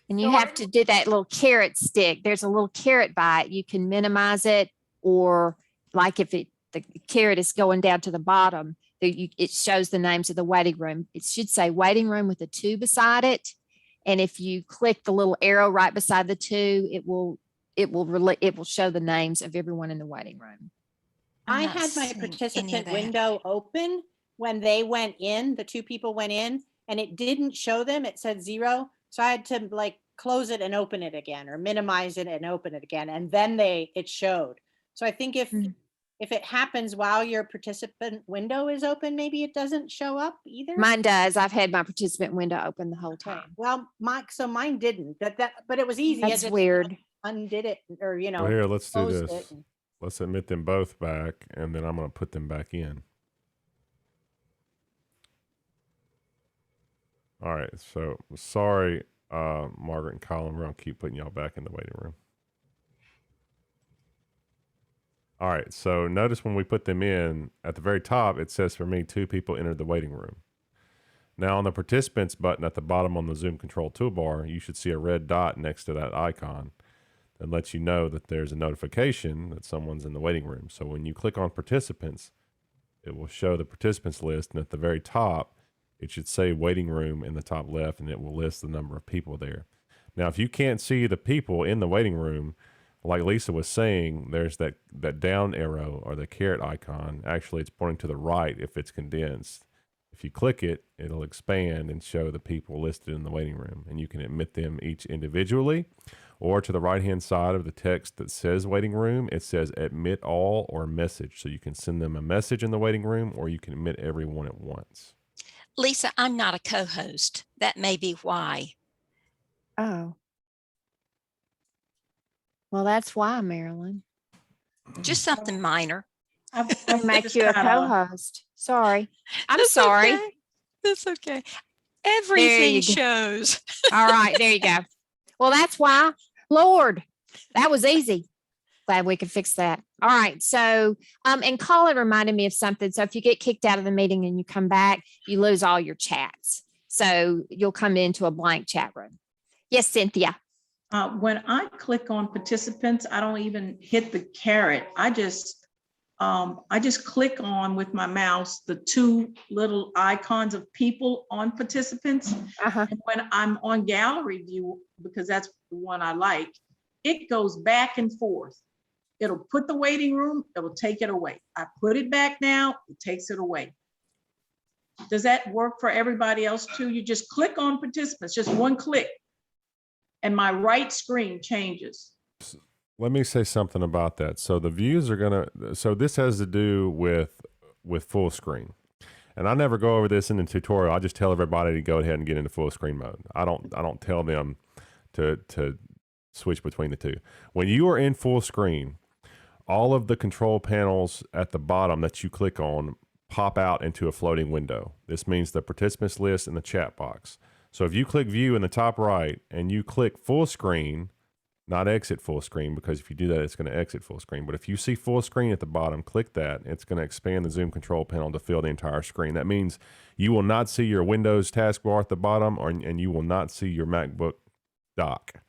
And you have to do that little carrot stick. There's a little carrot by it. You can minimize it, or like if the carrot is going down to the bottom, it shows the names of the waiting room. It should say waiting room with a 2 beside it. And if you click the little arrow right beside the 2, it will show the names of everyone in the waiting room. I I'm not had my seeing any of participant that. window open when they went in, the 2 people went in, and it didn't show them. It said 0. So I had to like close it and open it again, or minimize it and open it again. And then it showed. So I think if it happens while your participant window is open, maybe it doesn't show up either. Mine does. I've had my participant window open the whole Okay. time. Well, mine didn't. But it was easy. I That's just weird. undid it, or Well, here, let's do closed this. it. Let's admit them both back, and then I'm going to put them back in. All right. So sorry, Margaret and Colin. We're going to keep putting y'all back in the waiting room. All right. So notice when we put them in, at the very top, it says for me, 2 people entered the waiting room. Now on the participants button at the bottom on the Zoom control toolbar, you should see a red dot next to that icon that lets you know that there's a notification that someone's in the waiting room. So when you click on participants, it will show the participants list. And at the very top, it should say waiting room in the top left, and it will list the number of people there. Now, if you can't see the people in the waiting room, like Lisa was saying, there's that down arrow or the carrot icon. Actually, it's pointing to the right if it's condensed. If you click it, it'll expand and show the people listed in the waiting room, and you can admit them each individually, or to the right-hand side of the text that says waiting room, it says admit all or message. So you can send them a message in the waiting room, or you can admit everyone at once. Lisa, I'm not a co-host. That may be why. Well, that's why, Marilyn. Just something minor. I make you a co-host. Sorry. I'm That's sorry. okay. That's okay. you Everything go. shows. All right, there you go. Well, that's why. Lord, that was easy. Glad we could fix that. All right. So, and Colin reminded me of something. So if you get kicked out of the meeting and you come back, you lose all your chats. So you'll come into a blank chat room. Yes, Cynthia. When I click on participants, I don't even hit the caret. I just click on with my mouse the two little icons of people on participants. And when I'm on gallery view, because that's the one I like, it goes back and forth. It'll put the waiting room, it will take it away. I put it back now, it takes it away. Does that work for everybody else too? You just click on participants, just one click, and my right screen changes. Let me say something about that. So the views are so this has to do with full screen. And I never go over this in the tutorial. I just tell everybody to go ahead and get into full screen mode. I don't tell them to switch between the two. When you are in full screen, all of the control panels at the bottom that you click on pop out into a floating window. This means the participants list and the chat box. So if you click view in the top right and you click full screen, not exit full screen, because if you do that, it's going to exit full screen. But if you see full screen at the bottom, click that. It's going to expand the Zoom control panel to fill the entire screen. That means you will not see your Windows taskbar at the bottom, and you will not see your MacBook dock.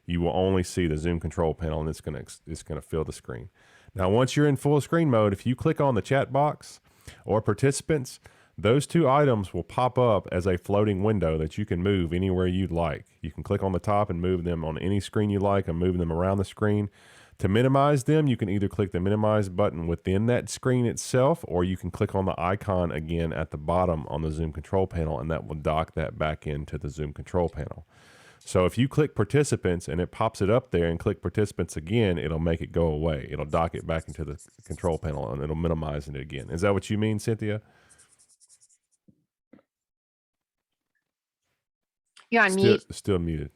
You will only see the Zoom control panel, and it's going to fill the screen. Now, once you're in full screen mode, if you click on the chat box or participants, those two items will pop up as a floating window that you can move anywhere you'd like. You can click on the top and move them on any screen you like and move them around the screen. To minimize them, you can either click the minimize button within that screen itself, or you can click on the icon again at the bottom on the Zoom control panel, and that will dock that back into the Zoom control panel. So if you click participants and it pops it up there and click participants again, it'll make it go away. It'll dock it back into the control panel and it'll minimize it again. Is that what you mean, Cynthia? You're on mute. Still muted.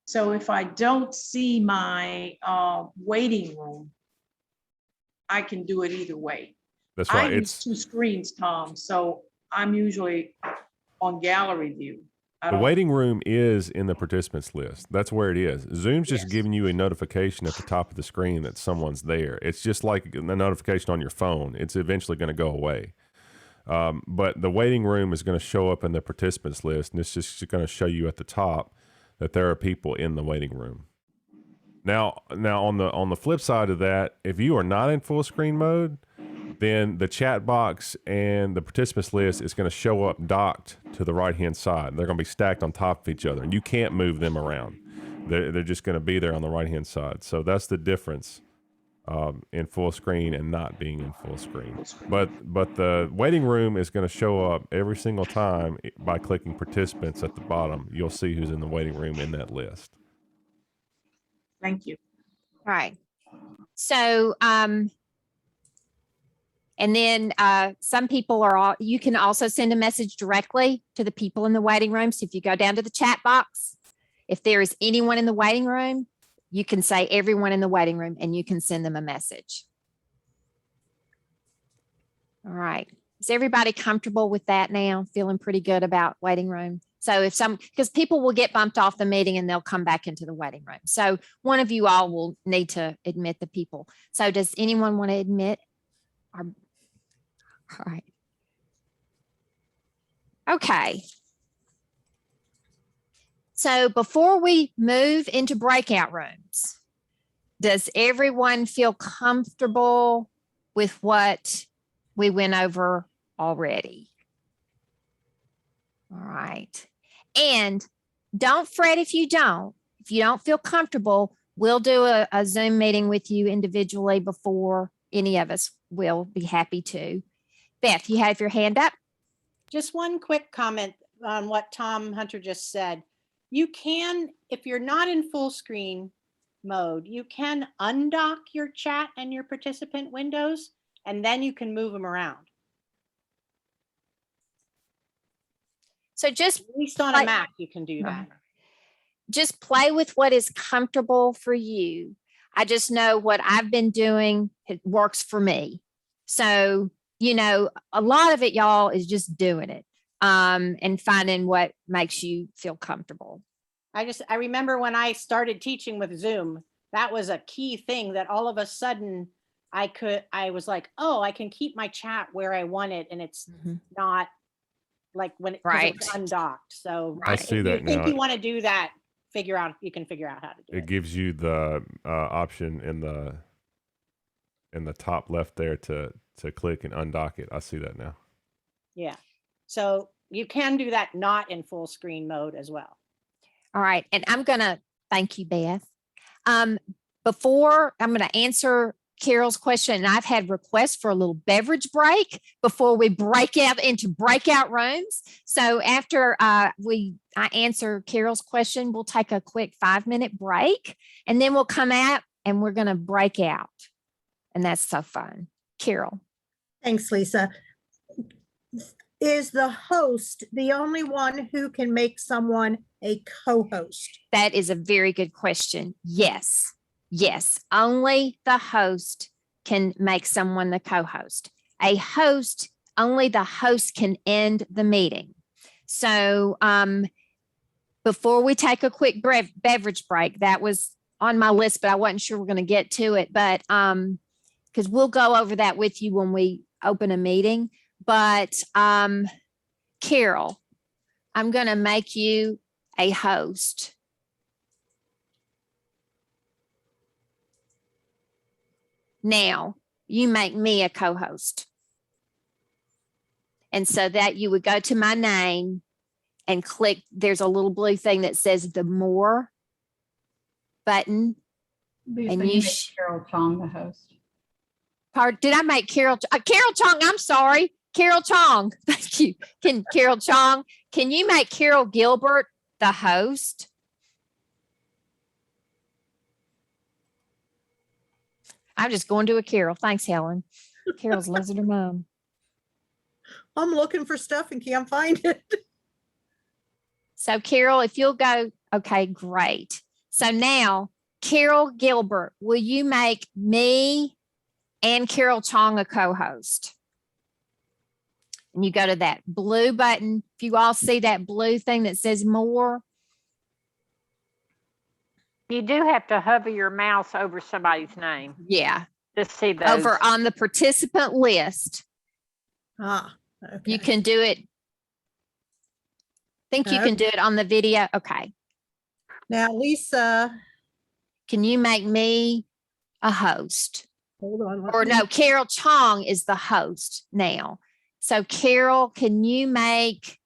So if I don't see my waiting room, I can do it either way. That's right. I use two screens, Tom, so I'm usually on gallery view. The waiting room is in the participants list. That's where it is. Zoom's just giving you a notification at the top of the screen that someone's there. It's just like a notification on your phone. It's eventually going to go away. But the waiting room is going to show up in the participants list, and it's just going to show you at the top that there are people in the waiting room. Now on the flip side of that, if you are not in full screen mode, then the chat box and the participants list is going to show up docked to the right-hand side. They're going to be stacked on top of each other, and you can't move them around. They're just going to be there on the right-hand side. So that's the difference in full screen and not being in full screen. But the waiting room is going to show up every single time by clicking participants at the bottom. You'll see who's in the waiting room in that list. Thank you. All right. So, and then some people you can also send a message directly to the people in the waiting room. So if you go down to the chat box, if there is anyone in the waiting room, you can say everyone in the waiting room and you can send them a message. All right. Is everybody comfortable with that now? Feeling pretty good about waiting room? So because people will get bumped off the meeting and they'll come back into the waiting room. So one of you all will need to admit the people. So does anyone want to admit? All right. Okay. So before we move into breakout rooms, does everyone feel comfortable with what we went over already? All right. And don't fret if you don't feel comfortable, we'll do a Zoom meeting with you individually before any of us will be happy to. Beth, you have your hand up? Just one quick comment on what Tom Hunter just said. You can, if you're not in full screen mode, you can undock your chat and your participant windows, and then you can move them around. So just at least on a Mac, you can do that. just play with what is comfortable for you. I just know what I've been doing, it works for me. So, a lot of it, y'all, is just doing it and finding what makes you feel comfortable. I remember when I started teaching with Zoom, that was a key thing that all of a sudden I was like, oh, I can keep my chat where I want it. And it's not like when it's undocked. So I see that if you think now. you want to do that, you can figure out how to do it. It gives you the option in the top left there to click and undock it. I see that now. Yeah. So you can do that not in full screen mode as well. All right. And I'm going to thank you, Beth. Before I'm going to answer Carol's question, and I've had requests for a little beverage break before we break out into breakout rooms. So after I answer Carol's question, we'll take a quick 5-minute break, and then we'll come out and we're going to break out. And that's so fun. Carol. Thanks, Lisa. Is the host the only one who can make someone a co-host? That is a very good question. Yes. Yes. Only the host can make someone the co-host. A host, only the host can end the meeting. So before we take a quick beverage break, that was on my list, but I wasn't sure we're going to get to it. But because we'll go over that with you when we open a meeting. But Carol, I'm going to make you a host. Now, you make me a co-host. And so that you would go to my name and click, there's a little blue thing that says the more button. Lisa, And you you make Carol Chong the host. Did I make Carol? Carol Chong, I'm sorry. Carol Chong. Thank you. Carol Chong, can you make Carol Gilbert the host? I'm just going to a Carol. Thanks, Helen. Carol's losing her mom. I'm looking for stuff and can't find it. So Carol, if you'll go, okay, great. So now, Carol Gilbert, will you make me and Carol Chong a co-host? And you go to that blue button. If you all see that blue thing that says more. You do have to hover your mouse over somebody's name. Yeah. To see those. Over on the participant list. Okay. You can do it. Think you can do it on the video. Okay. Now, Lisa. Can you make me a host? Hold on. Or no, Carol Chong is the host now. So Carol, can you make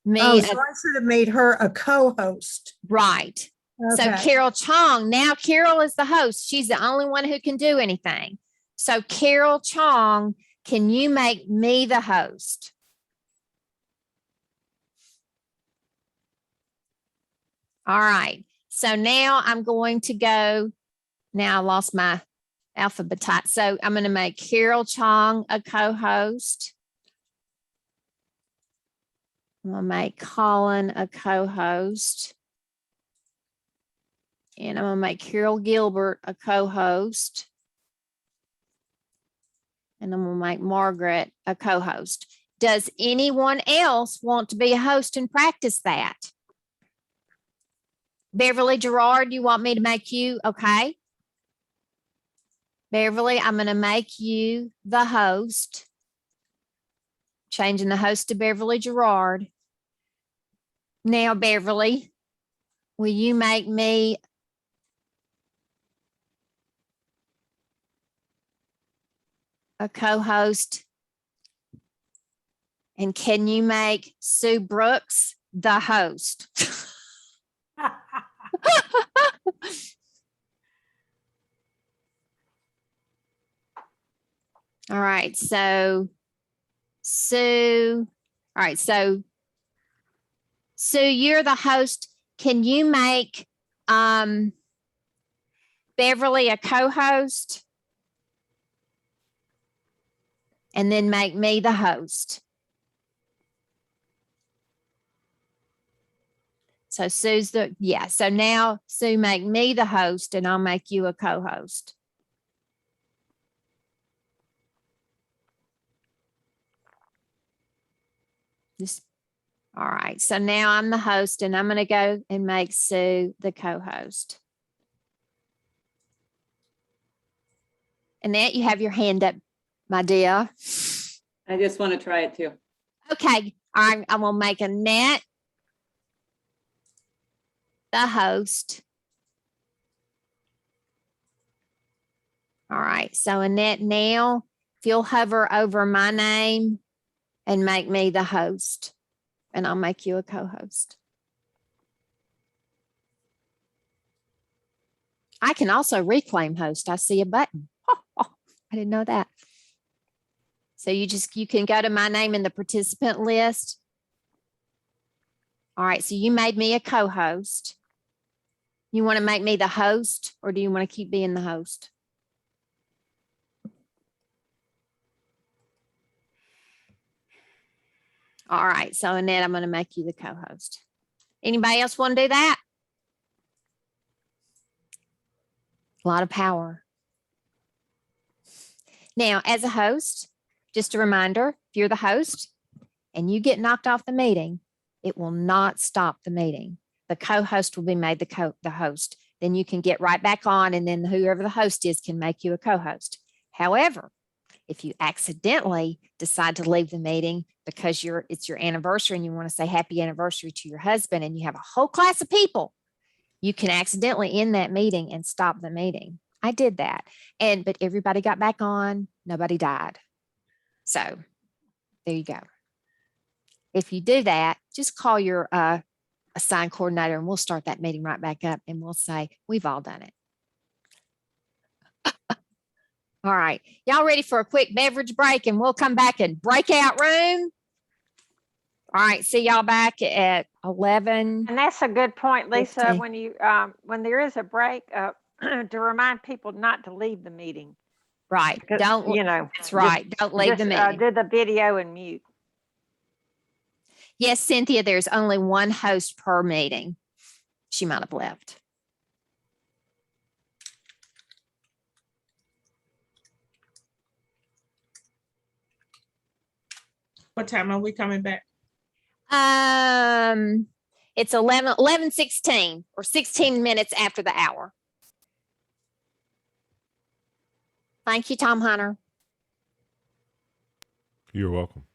me? Oh, so I should have made her a co-host. Right. Okay. So Carol Chong, now Carol is the host. She's the only one who can do anything. So Carol Chong, can you make me the host? All right. So now I'm going to go. Now I lost my alphabet type. So I'm going to make Carol Chong a co-host. I'm going to make Colin a co-host. And I'm going to make Carol Gilbert a co-host. And I'm going to make Margaret a co-host. Does anyone else want to be a host and practice that? Beverly Gerard, you want me to make you? Okay. Beverly, I'm going to make you the host. Changing the host to Beverly Gerard. Now, Beverly, will you make me a co-host? And can you make Sue Brooks the host? All right, so Sue, all right, so Sue, you're the host. Can you make Beverly a co-host? And then make me the host. So Sue's yeah. So now Sue, make me the host and I'll make you a co-host. Just, all right. So now I'm the host and I'm going to go and make Sue the co-host. Annette, you have your hand up, my dear. I just want to try it too. Okay. All right. I'm going to make Annette the host. All right. So Annette, now if you'll hover over my name and make me the host, and I'll make you a co-host. I can also reclaim host. I see a button. I didn't know that. So you can go to my name in the participant list. All right. So you made me a co-host. You want to make me the host, or do you want to keep being the host? All right. So Annette, I'm going to make you the co-host. Anybody else want to do that? A lot of power. Now, as a host, just a reminder, if you're the host and you get knocked off the meeting, it will not stop the meeting. The co-host will be made the host. Then you can get right back on, and then whoever the host is can make you a co-host. However, if you accidentally decide to leave the meeting because it's your anniversary and you want to say happy anniversary to your husband and you have a whole class of people, you can accidentally end that meeting and stop the meeting. I did that. But everybody got back on, nobody died. So there you go. If you do that, just call your assigned coordinator and we'll start that meeting right back up and we'll say, we've all done it. All right. Y'all ready for a quick beverage break, and we'll come back in breakout room. All right. See y'all back at 11. And that's a good point, Lisa, 15. when you when there is a break, to remind people not to leave the meeting. Right. Because, Don't, you know, that's right. Don't leave the meeting. Do the video and mute. Yes, Cynthia, there's only one host per meeting. She might have left. What time are we coming back? It's 11:16 or 16 minutes after the hour. Thank you, Tom Hunter. You're welcome.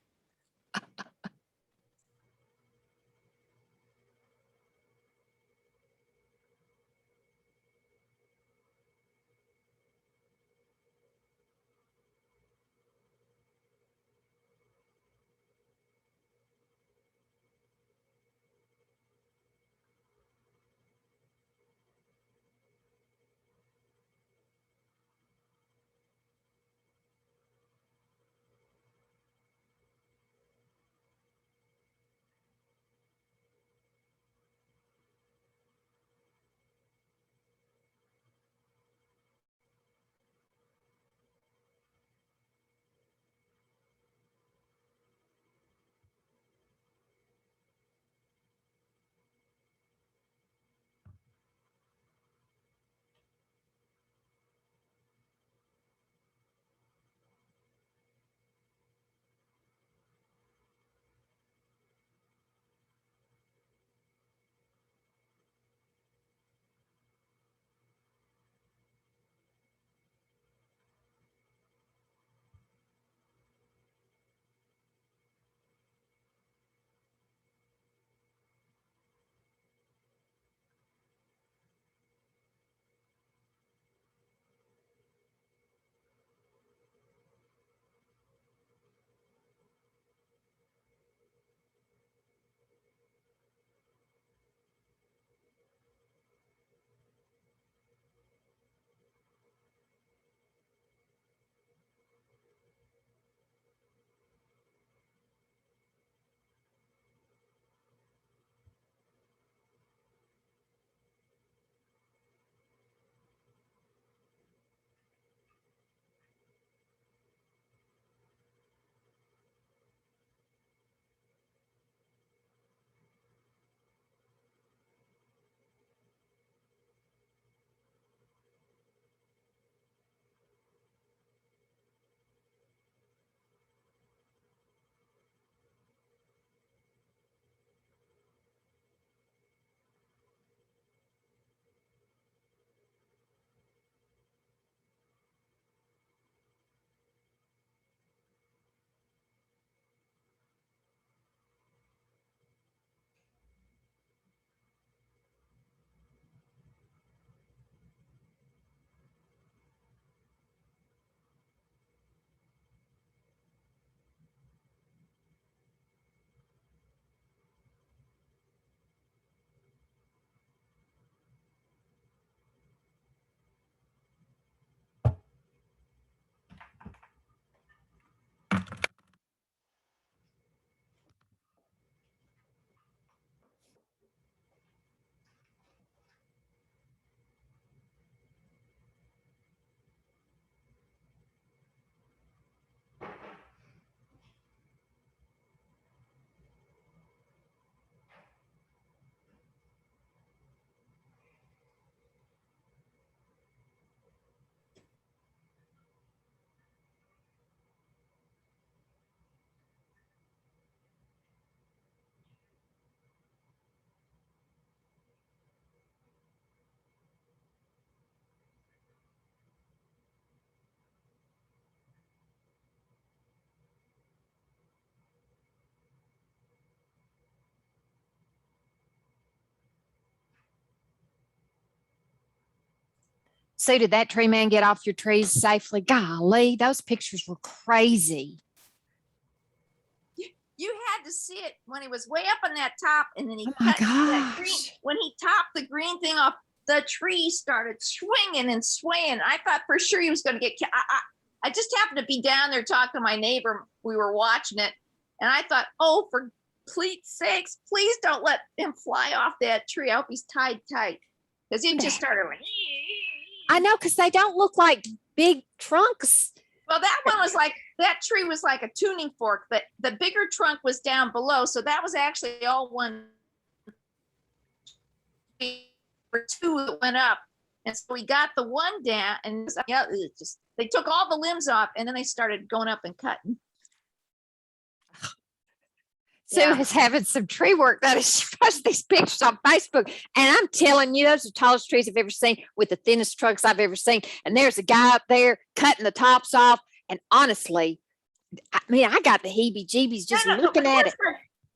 Sue, did that tree man get off your trees safely? Golly, those pictures were crazy. You had to see it when he was way up on that top, and then he Oh my cut that green. gosh. When he topped the green thing off, the tree started swinging and swaying. I thought for sure he was going to get. I just happened to be down there talking to my neighbor. We were watching it, and I thought, oh, for Pete's sakes, please don't let him fly off that tree. I hope he's tied tight, because he just started like. I know, because they don't look like big trunks. Well, that one was like, that tree was like a tuning fork, but the bigger trunk was down below. So that was actually all one or two that went up. And so we got the one down, and yeah, they took all the limbs off, and then they started going up and cutting. Sue is having some tree work that is posted these pictures on Facebook. And I'm telling you, those are the tallest trees I've ever seen with the thinnest trunks I've ever seen. And there's a guy up there cutting the tops off. And honestly, I mean, I got the heebie-jeebies just looking at it.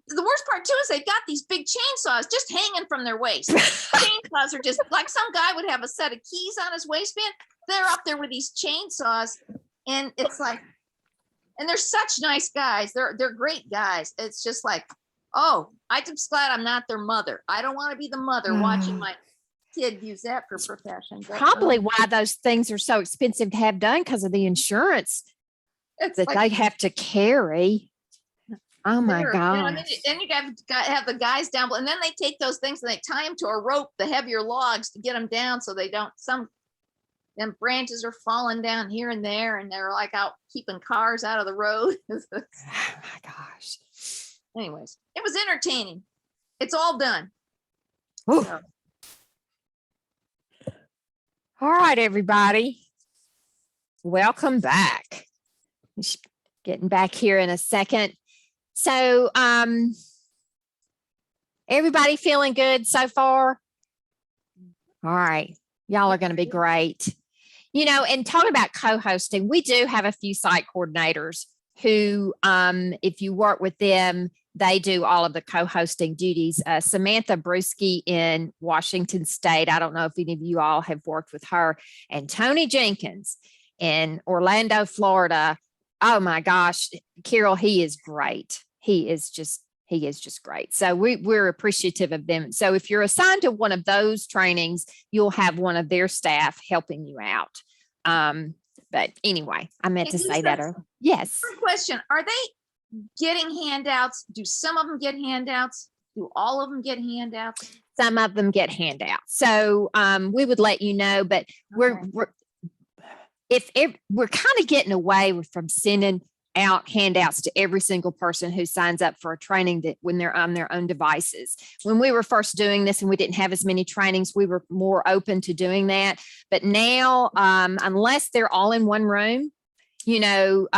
The worst part too is they've got these big chainsaws just hanging from their waist. Chainsaws are just like some guy would have a set of keys on his waistband. They're up there with these chainsaws, and it's like, and they're such nice guys. They're great guys. It's just like, oh, I'm just glad I'm not their mother. I don't want to be the mother watching my kid use that for profession. But, Probably why those things are so expensive to have done, because of the insurance it's that like, they have to carry. Oh my you know, and God. then you have the guys down below, and then they take those things and they tie them to a rope, the heavier logs, to get them down so they don't, them branches are falling down here and there, and they're like out keeping cars out of the road. Oh my gosh. Anyways, it was entertaining. It's all done. Ooh. So, All right, everybody. Welcome back. Just getting back here in a second. So, everybody feeling good so far? All right. Y'all are going to be great. You know, and talking about co-hosting, we do have a few site coordinators who, if you work with them, they do all of the co-hosting duties. Samantha Brusky in Washington State. I don't know if any of you all have worked with her. And Tony Jenkins in Orlando, Florida. Oh my gosh, Carol, he is great. He is just great. So we're appreciative of them. So if you're assigned to one of those trainings, you'll have one of their staff helping you out. But anyway, I meant to say that. Yes. quick question. Are they getting handouts? Do some of them get handouts? Do all of them get handouts? Some of them get handouts. So we would let you know, but we're kind of getting away from sending out handouts to every single person who signs up for a training that when they're on their own devices. When we were first doing this and we didn't have as many trainings, we were more open to doing that. But now, unless they're all in one room, you know,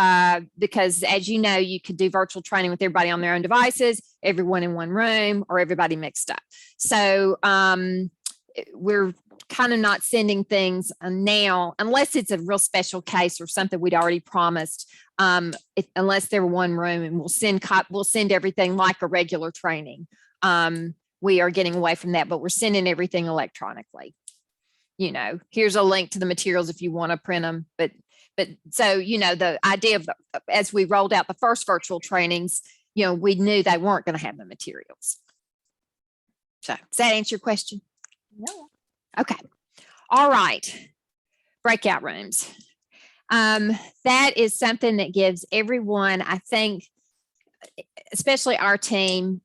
because as you know, you could do virtual training with everybody on their own devices, everyone in one room, or everybody mixed up. So we're kind of not sending things now, unless it's a real special case or something we'd already promised, unless they're one room, and we'll send everything like a regular training. We are getting away from that, but we're sending everything electronically. You know, here's a link to the materials if you want to print them. But so, you know, the idea of as we rolled out the first virtual trainings, you know, we knew they weren't going to have the materials. So does that answer your question? No. Okay. All right. Breakout rooms. That is something that gives everyone, I think, especially our team,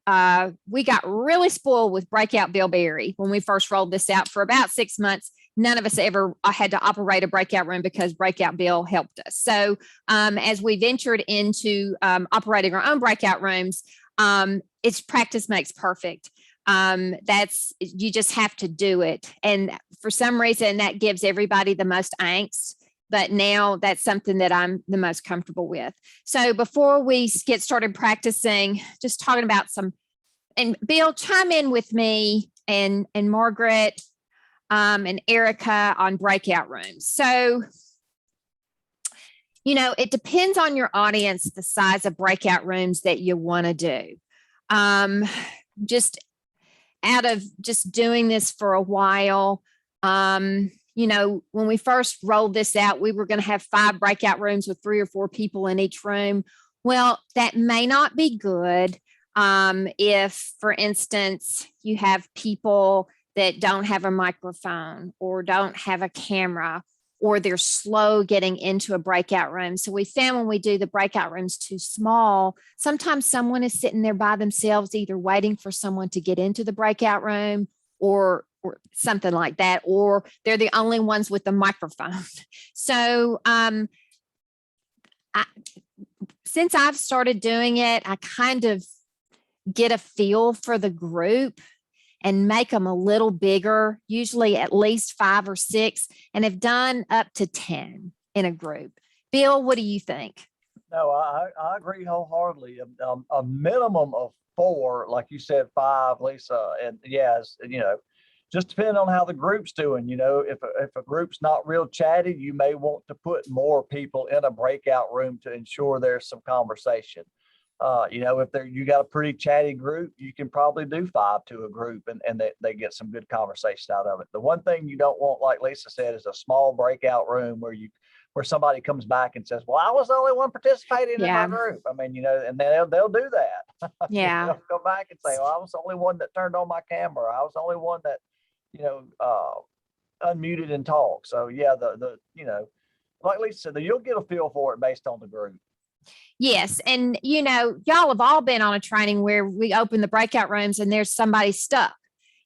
we got really spoiled with Breakout Bill Berry when we first rolled this out. For about 6 months, none of us ever had to operate a breakout room because Breakout Bill helped us. So as we ventured into operating our own breakout rooms, it's practice makes perfect. You just have to do it. And for some reason that gives everybody the most angst, but now that's something that I'm the most comfortable with. So before we get started practicing, just talking about and Bill, chime in with me and Margaret and Erica on breakout rooms. So, you know, it depends on your audience, the size of breakout rooms that you want to do. Just out of just doing this for a while, you you know, when we first rolled this out, we were going to have 5 breakout rooms with 3 or 4 people in each room. Well, that may not be good. If, for instance, you have people that don't have a microphone or don't have a camera, or they're slow getting into a breakout room. So we found when we do the breakout rooms too small, sometimes someone is sitting there by themselves, either waiting for someone to get into the breakout room or something like that, or they're the only ones with the microphone. So since I've started doing it, I kind of get a feel for the group and make them a little bigger, usually at least 5 or 6, and have done up to 10 in a group. Bill, what do you think? No, I agree wholeheartedly. A minimum of 4, like you said, 5, Lisa, and yes, you know, just depending on how the group's doing. You know, if a group's not real chatty, you may want to put more people in a breakout room to ensure there's some conversation. You know, if you got a pretty chatty group, you can probably do 5 to a group and they get some good conversation out of it. The one thing you don't want, like Lisa said, is a small breakout room where somebody comes back and says, well, I was the only one participating in my group. I mean, you know, and then they'll do that. Yeah. They'll go back and say, well, I was the only one that turned on my camera. I was the only one that, you know, unmuted and talked. So yeah, the you know, like Lisa said, you'll get a feel for it based on the group. Yes. And, you know, y'all have all been on a training where we open the breakout rooms and there's somebody stuck.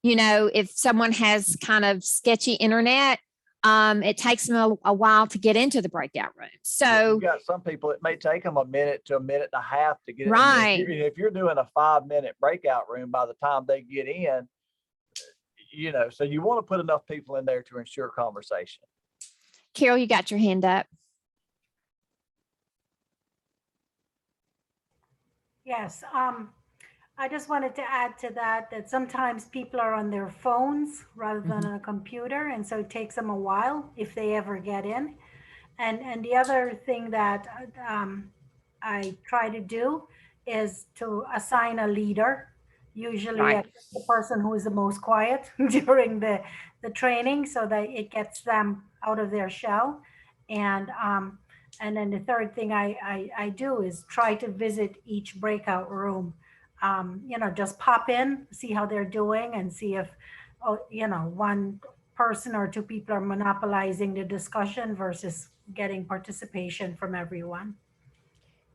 You know, if someone has kind of sketchy internet, it takes them a while to get into the breakout room. So you got some people, it may take them a minute to a minute and a half to get in. Right. If you're doing a 5-minute breakout room, by the time they get in, you know, so you want to put enough people in there to ensure conversation. Carol, you got your hand up. Yes, I just wanted to add to that sometimes people are on their phones rather than on a computer, and so it takes them a while if they ever get in. And the other thing that I try to do is to assign a leader, usually the person who is the most quiet during the training, so that it gets them out of their shell. And then the third thing I do is try to visit each breakout room. You know, just pop in, see how they're doing, and see if, you know, one person or 2 people are monopolizing the discussion versus getting participation from everyone.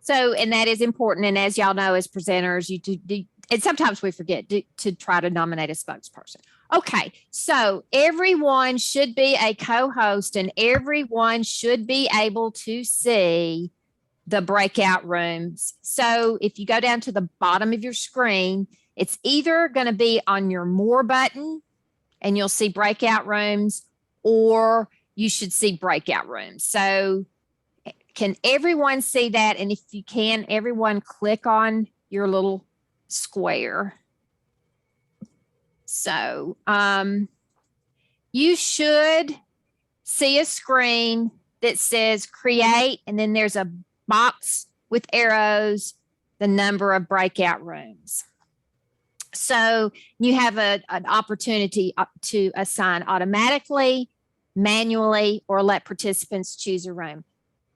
So, and that is important. And as y'all know, as presenters, you do, and sometimes we forget to try to nominate a spokesperson. Okay, so everyone should be a co-host and everyone should be able to see the breakout rooms. So if you go down to the bottom of your screen, it's either going to be on your More button and you'll see breakout rooms, or you should see breakout rooms. So can everyone see that? And if you can, everyone click on your little square. So you should see a screen that says create, and then there's a box with arrows, the number of breakout rooms. So you have an opportunity to assign automatically, manually, or let participants choose a room.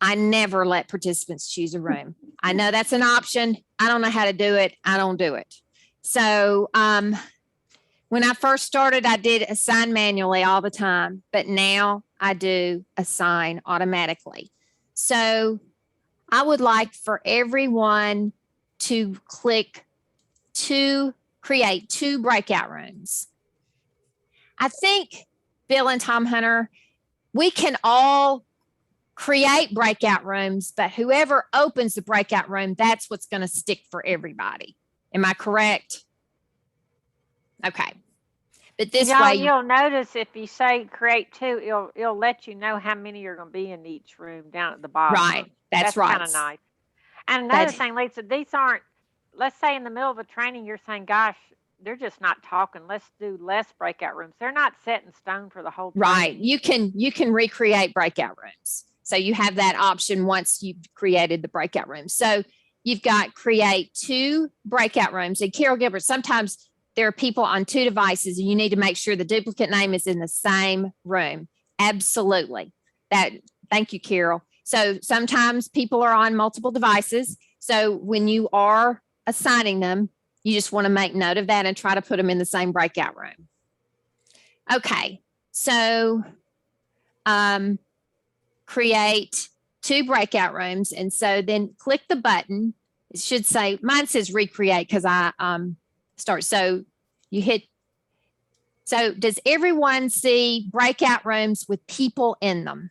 I never let participants choose a room. I know that's an option. I don't know how to do it. I don't do it. So when I first started, I did assign manually all the time, but now I do assign automatically. So I would like for everyone to click to create 2 breakout rooms. I think, Bill and Tom Hunter, we can all create breakout rooms, but whoever opens the breakout room, that's what's going to stick for everybody. Am I correct? Okay. But this way you'll notice if you say create 2, it'll let you know how many are going to be in each room down at the bottom. Right. That's right. Kind of nice. And another thing, Lisa, these aren't, let's say in the middle of a training, you're saying, gosh, they're just not talking. Let's do less breakout rooms. They're not set in stone for the whole training. Right. You can recreate breakout rooms. So you have that option once you've created the breakout room. So you've got create 2 breakout rooms. And Carol Gilbert, sometimes there are people on 2 devices and you need to make sure the duplicate name is in the same room. Absolutely. Thank you, Carol. So sometimes people are on multiple devices. So when you are assigning them, you just want to make note of that and try to put them in the same breakout room. Okay. So create 2 breakout rooms. And so then click the button. It should say, mine says recreate because I start. So you hit. So does everyone see breakout rooms with people in them?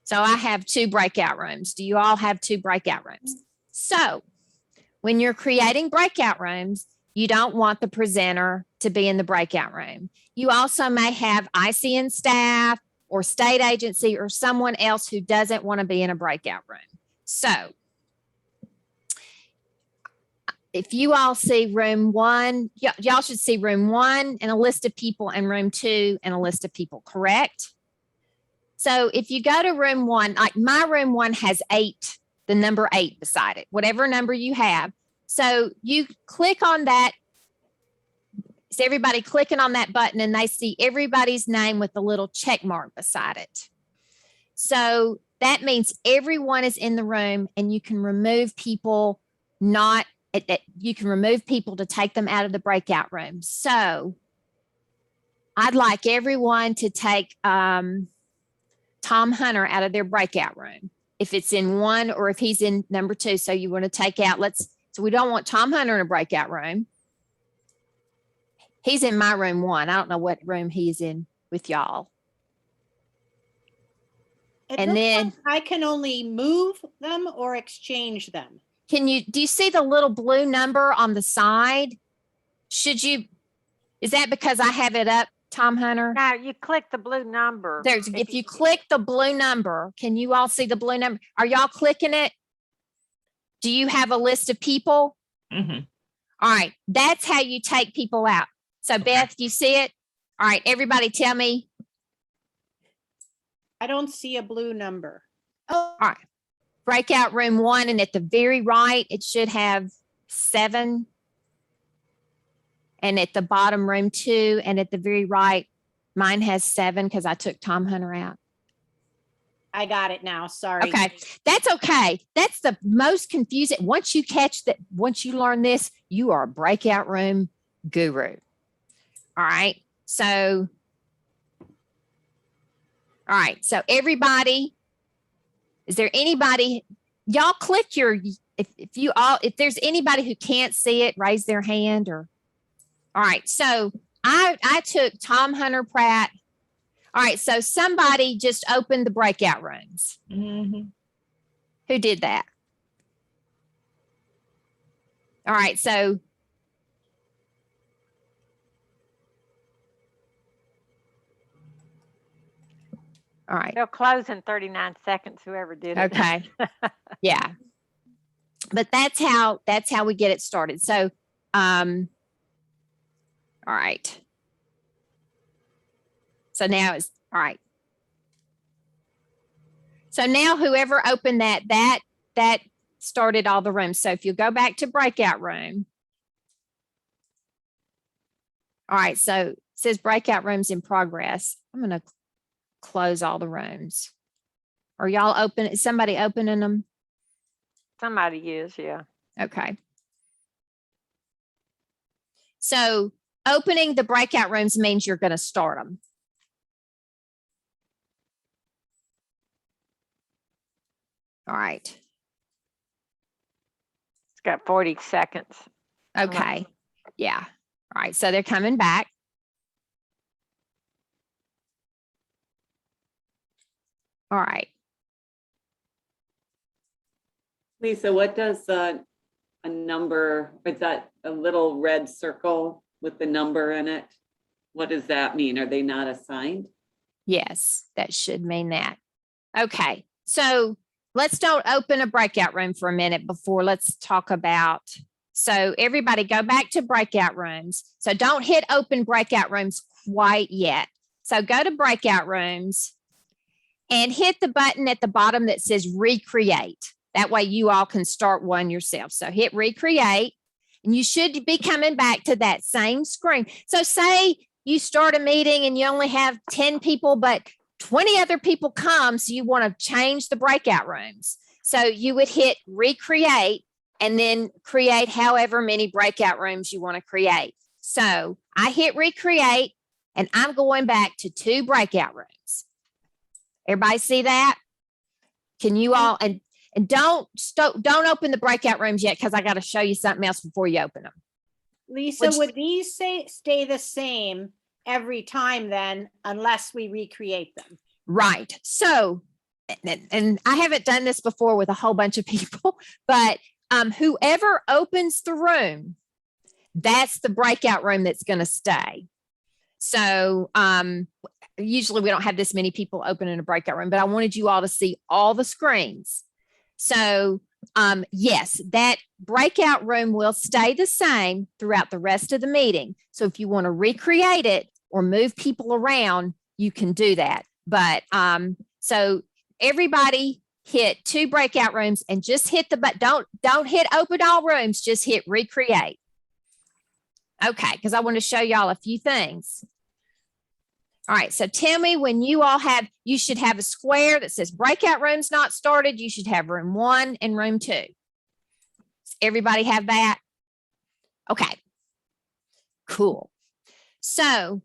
So I have 2 breakout rooms. Do you all have 2 breakout rooms? So when you're creating breakout rooms, you don't want the presenter to be in the breakout room. You also may have ICN staff or state agency or someone else who doesn't want to be in a breakout room. So if you all see room 1, y'all should see room 1 and a list of people and room 2 and a list of people, correct? So if you go to room 1, like my room 1 has 8, the number 8 beside it, whatever number you have. So you click on that. Is everybody clicking on that button and they see everybody's name with the little check mark beside it? So that means everyone is in the room and you can remove people you can remove people to take them out of the breakout room. So I'd like everyone to take Tom Hunter out of their breakout room. If it's in 1 or if he's in number 2. So you want to take out, so we don't want Tom Hunter in a breakout room. He's in my room 1. I don't know what room he's in with y'all. And then I can only move them or exchange them. Do you see the little blue number on the side? Is that because I have it up, Tom Hunter? No, you click the blue number. If you click the blue number, can you all see the blue number? Are y'all clicking it? Do you have a list of people? Mm-hmm. All right. That's how you take people out. So Beth, do you see it? All right. Everybody tell me. I don't see a blue number. All right. Breakout room 1, and at the very right, it should have 7. And at the bottom, room 2, and at the very right, mine has 7 because I took Tom Hunter out. I got it now. Sorry. Okay. That's okay. That's the most confusing. Once you learn this, you are a breakout room guru. All right. So everybody, is there anybody, y'all click if there's anybody who can't see it, raise their hand all right. So I took Tom Hunter Pratt. All right. So somebody just opened the breakout rooms. Mm-hmm. Who did that? All right. So all right. They'll close in 39 seconds, whoever did it. Okay. Yeah. But that's how we get it started. So, all right. So now it's all right. So now whoever opened that started all the rooms. So if you go back to breakout room. All right. So it says breakout rooms in progress. I'm going to close all the rooms. Are y'all open? Is somebody opening them? Somebody is, yeah. Okay. So opening the breakout rooms means you're going to start them. All right. It's got 40 seconds. Okay. Yeah. All right. So they're coming back. All right. Lisa, what does a number, is that a little red circle with the number in it? What does that mean? Are they not assigned? Yes, that should mean that. Okay. So let's don't open a breakout room for a minute before let's talk about. So everybody go back to breakout rooms. So don't hit open breakout rooms quite yet. So go to breakout rooms and hit the button at the bottom that says recreate. That way you all can start one yourself. So hit recreate and you should be coming back to that same screen. So say you start a meeting and you only have 10 people, but 20 other people come. So you want to change the breakout rooms. So you would hit recreate and then create however many breakout rooms you want to create. So I hit recreate and I'm going back to 2 breakout rooms. Everybody see that? Can you all, and don't open the breakout rooms yet, because I got to show you something else before you open them. Lisa, would these stay the same every time then, unless we recreate them? Right. So, and I haven't done this before with a whole bunch of people, but whoever opens the room, that's the breakout room that's going to stay. So usually we don't have this many people open in a breakout room, but I wanted you all to see all the screens. So yes, that breakout room will stay the same throughout the rest of the meeting. So if you want to recreate it or move people around, you can do that. But so everybody hit 2 breakout rooms and just hit the button. Don't hit open all rooms, just hit recreate. Okay, because I want to show y'all a few things. All right, so tell me when you all have, you should have a square that says breakout rooms not started. You should have room 1 and room 2. Does everybody have that? Okay, cool. So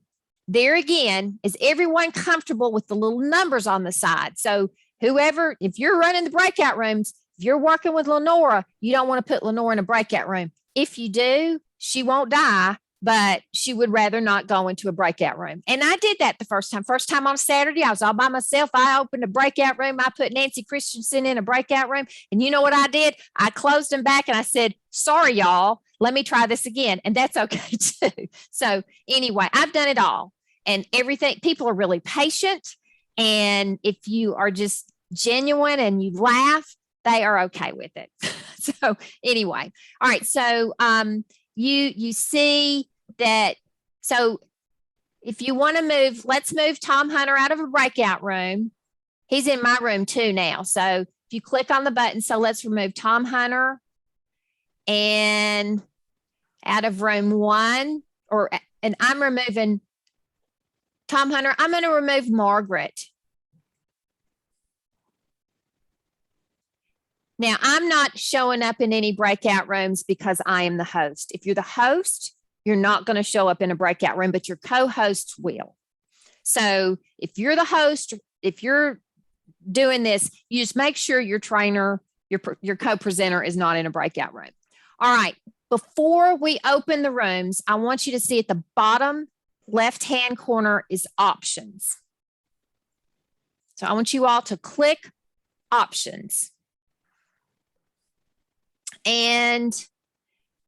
there again, is everyone comfortable with the little numbers on the side? So whoever, if you're running the breakout rooms, if you're working with Lenora, you don't want to put Lenora in a breakout room. If you do, she won't die, but she would rather not go into a breakout room. And I did that the first time. First time on Saturday, I was all by myself. I opened a breakout room. I put Nancy Christensen in a breakout room. And you know what I did? I closed them back and I said, sorry, y'all, let me try this again. And that's okay too. So anyway, I've done it all and everything. People are really patient. And if you are just genuine and you laugh, they are okay with it. So anyway, all right. So you see that. So if you want to move, let's move Tom Hunter out of a breakout room. He's in my room too now. So if you click on the button, so let's remove Tom Hunter and out of room 1, and I'm removing Tom Hunter. I'm going to remove Margaret. Now, I'm not showing up in any breakout rooms because I am the host. If you're the host, you're not going to show up in a breakout room, but your co-hosts will. So if you're the host, if you're doing this, you just make sure your trainer, your co-presenter is not in a breakout room. All right. Before we open the rooms, I want you to see at the bottom left-hand corner is options. So I want you all to click options. And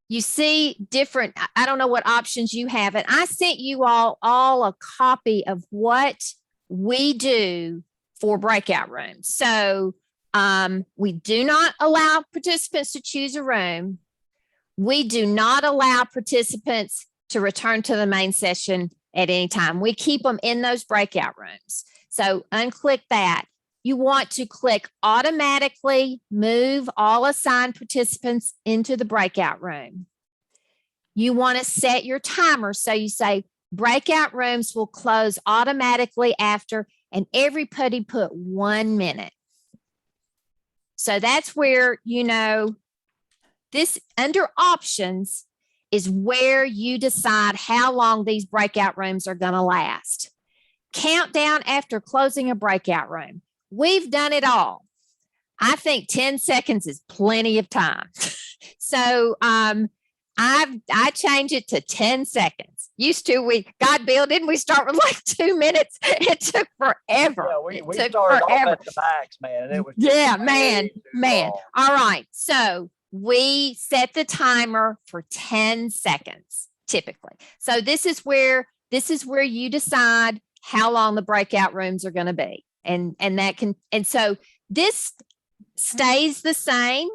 you see different, I don't know what options you have. And I sent you all a copy of what we do for breakout rooms. So we do not allow participants to choose a room. We do not allow participants to return to the main session at any time. We keep them in those breakout rooms. So unclick that. You want to click automatically move all assigned participants into the breakout room. You want to set your timer. So you say breakout rooms will close automatically after, and everybody put 1 minute. So that's where, you know, this under options is where you decide how long these breakout rooms are going to last. Countdown after closing a breakout room. We've done it all. I think 10 seconds is plenty of time. So I changed it to 10 seconds. Used to, God, Bill, didn't we start with like 2 minutes? It took forever. Yeah, we took started forever. off at the max, man. And it was man. All right. So we set the timer for 10 seconds typically. So this is where you decide how long the breakout rooms are going to be. And so this stays the same.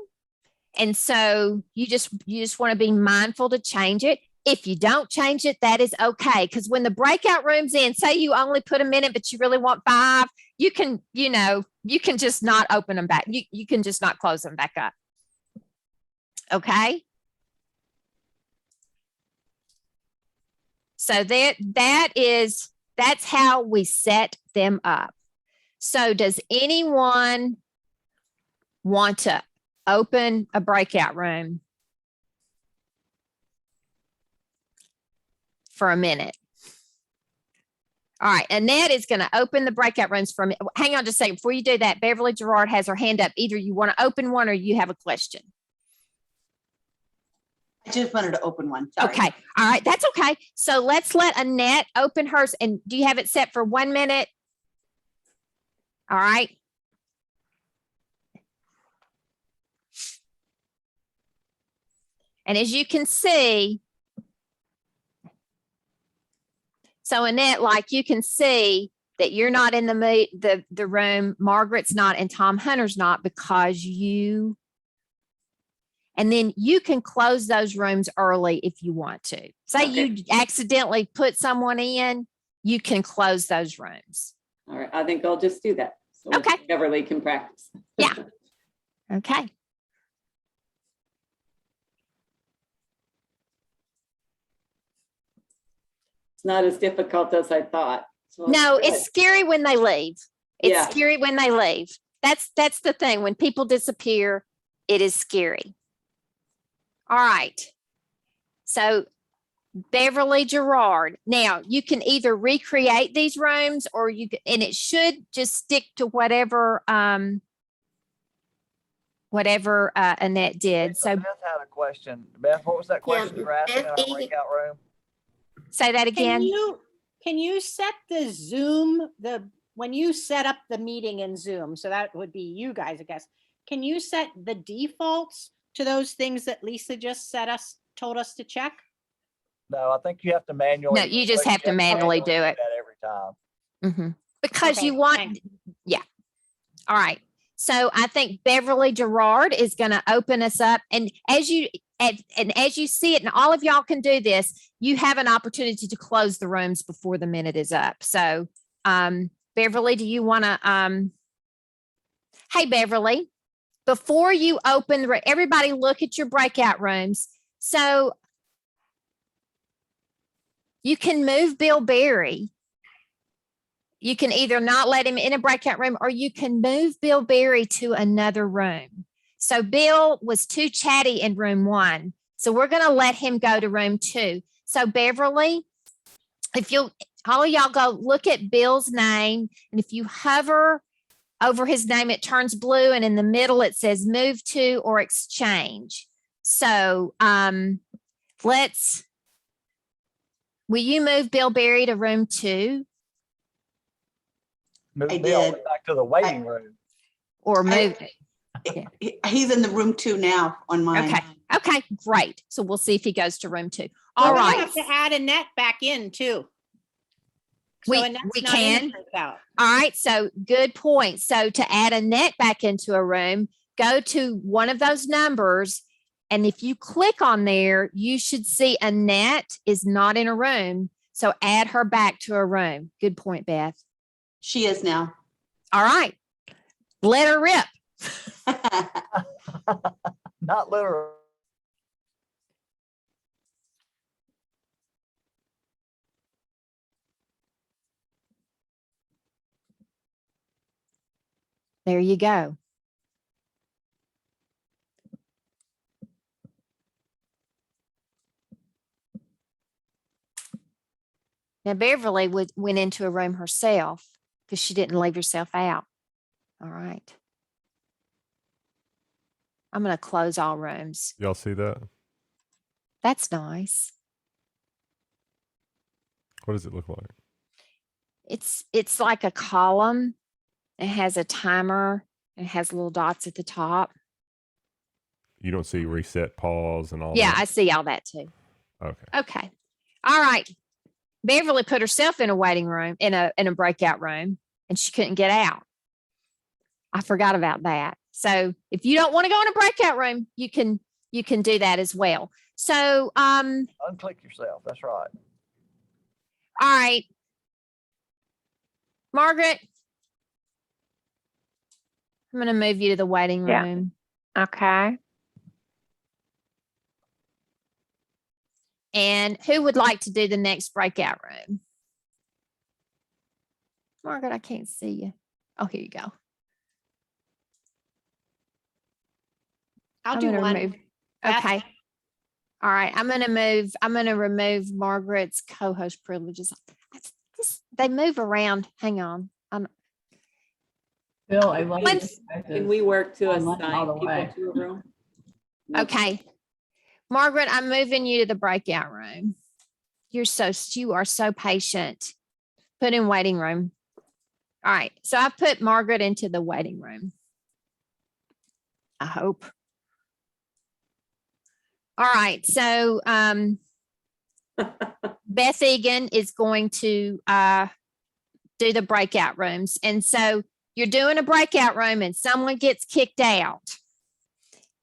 And so you just want to be mindful to change it. If you don't change it, that is okay. Because when the breakout room's in, say you only put a minute, but you really want 5, you can just not open them back. You can just not close them back up. Okay. So that's how we set them up. So does anyone want to open a breakout room for a minute? All right, Annette is going to open the breakout rooms for me. Hang on just a second. Before you do that, Beverly Gerard has her hand up. Either you want to open one or you have a question. I just wanted to open one. Sorry. Okay. All right. That's okay. So let's let Annette open hers. And do you have it set for 1 minute? All right. And as you can see, so Annette, like you can see that you're not in the room, Margaret's not, and Tom Hunter's not because and then you can close those rooms early if you want to. Say you accidentally put someone in, you can close those rooms. All right, I think I'll just do that. So Okay. Beverly can practice. Yeah. Okay. It's not as difficult as I thought. So No, good. it's scary when they leave. It's Yeah. scary when they leave. That's the thing. When people disappear, it is scary. All right. So Beverly Gerard. Now you can either recreate these rooms or and it should just stick to whatever Annette did. So Beth had a question. Beth, what was that question you were asking in our breakout room? say that again. Can you set the Zoom, when you set up the meeting in Zoom, so that would be you guys, I guess. Can you set the defaults to those things that Lisa just told us to check? No, I think you have to manually. No, you just have to manually do it. That every time. Mm-hmm. Because Okay, you want, thanks. yeah. All right. So I think Beverly Gerard is going to open us up. And as you see it, and all of y'all can do this, you have an opportunity to close the rooms before the minute is up. So Beverly, do you want to, hey, Beverly, before you open, everybody look at your breakout rooms. So you can move Bill Berry. You can either not let him in a breakout room or you can move Bill Berry to another room. So Bill was too chatty in room 1. So we're going to let him go to room 2. So Beverly, if all of y'all go look at Bill's name, and if you hover over his name, it turns blue, and in the middle it says move to or exchange. So will you move Bill Berry to room 2? Move I Bill did. back to the waiting room. Or move? He's in the room 2 now on mine. Okay. Okay, great. So we'll see if he goes to room 2. Well, All we right. have to add Annette back in too. So We Annette's not in can. the breakout. All right. So good point. So to add Annette back into a room, go to one of those numbers. And if you click on there, you should see Annette is not in a room. So add her back to a room. Good point, Beth. She is now. All right. Let her rip. Not literal. There you go. Now, Beverly went into a room herself because she didn't leave herself out. All right. I'm going to close all rooms. Y'all see that? That's nice. What does it look like? It's like a column. It has a timer. It has little dots at the top. You don't see reset, pause, and all Yeah, that? I see all that too. Okay. Okay. All right. Beverly put herself in a waiting room, in a breakout room, and she couldn't get out. I forgot about that. So if you don't want to go in a breakout room, you can do that as well. So Unclick yourself. That's right. all right. Margaret, I'm going to move you to the waiting Yeah. room. Okay. And who would like to do the next breakout room? Margaret, I can't see you. Oh, here you go. I'll I'm do gonna one. remove- Beth? Okay. All right. I'm going to remove Margaret's co-host privileges. They move around. Hang on. Bill, I love When- Can we work to Online all the assign way. people to a room? No. Okay. Margaret, I'm moving you to the breakout room. You are so patient. Put in waiting room. All right. So I put Margaret into the waiting room. I hope. All right. So Beth Egan is going to do the breakout rooms. And so you're doing a breakout room and someone gets kicked out.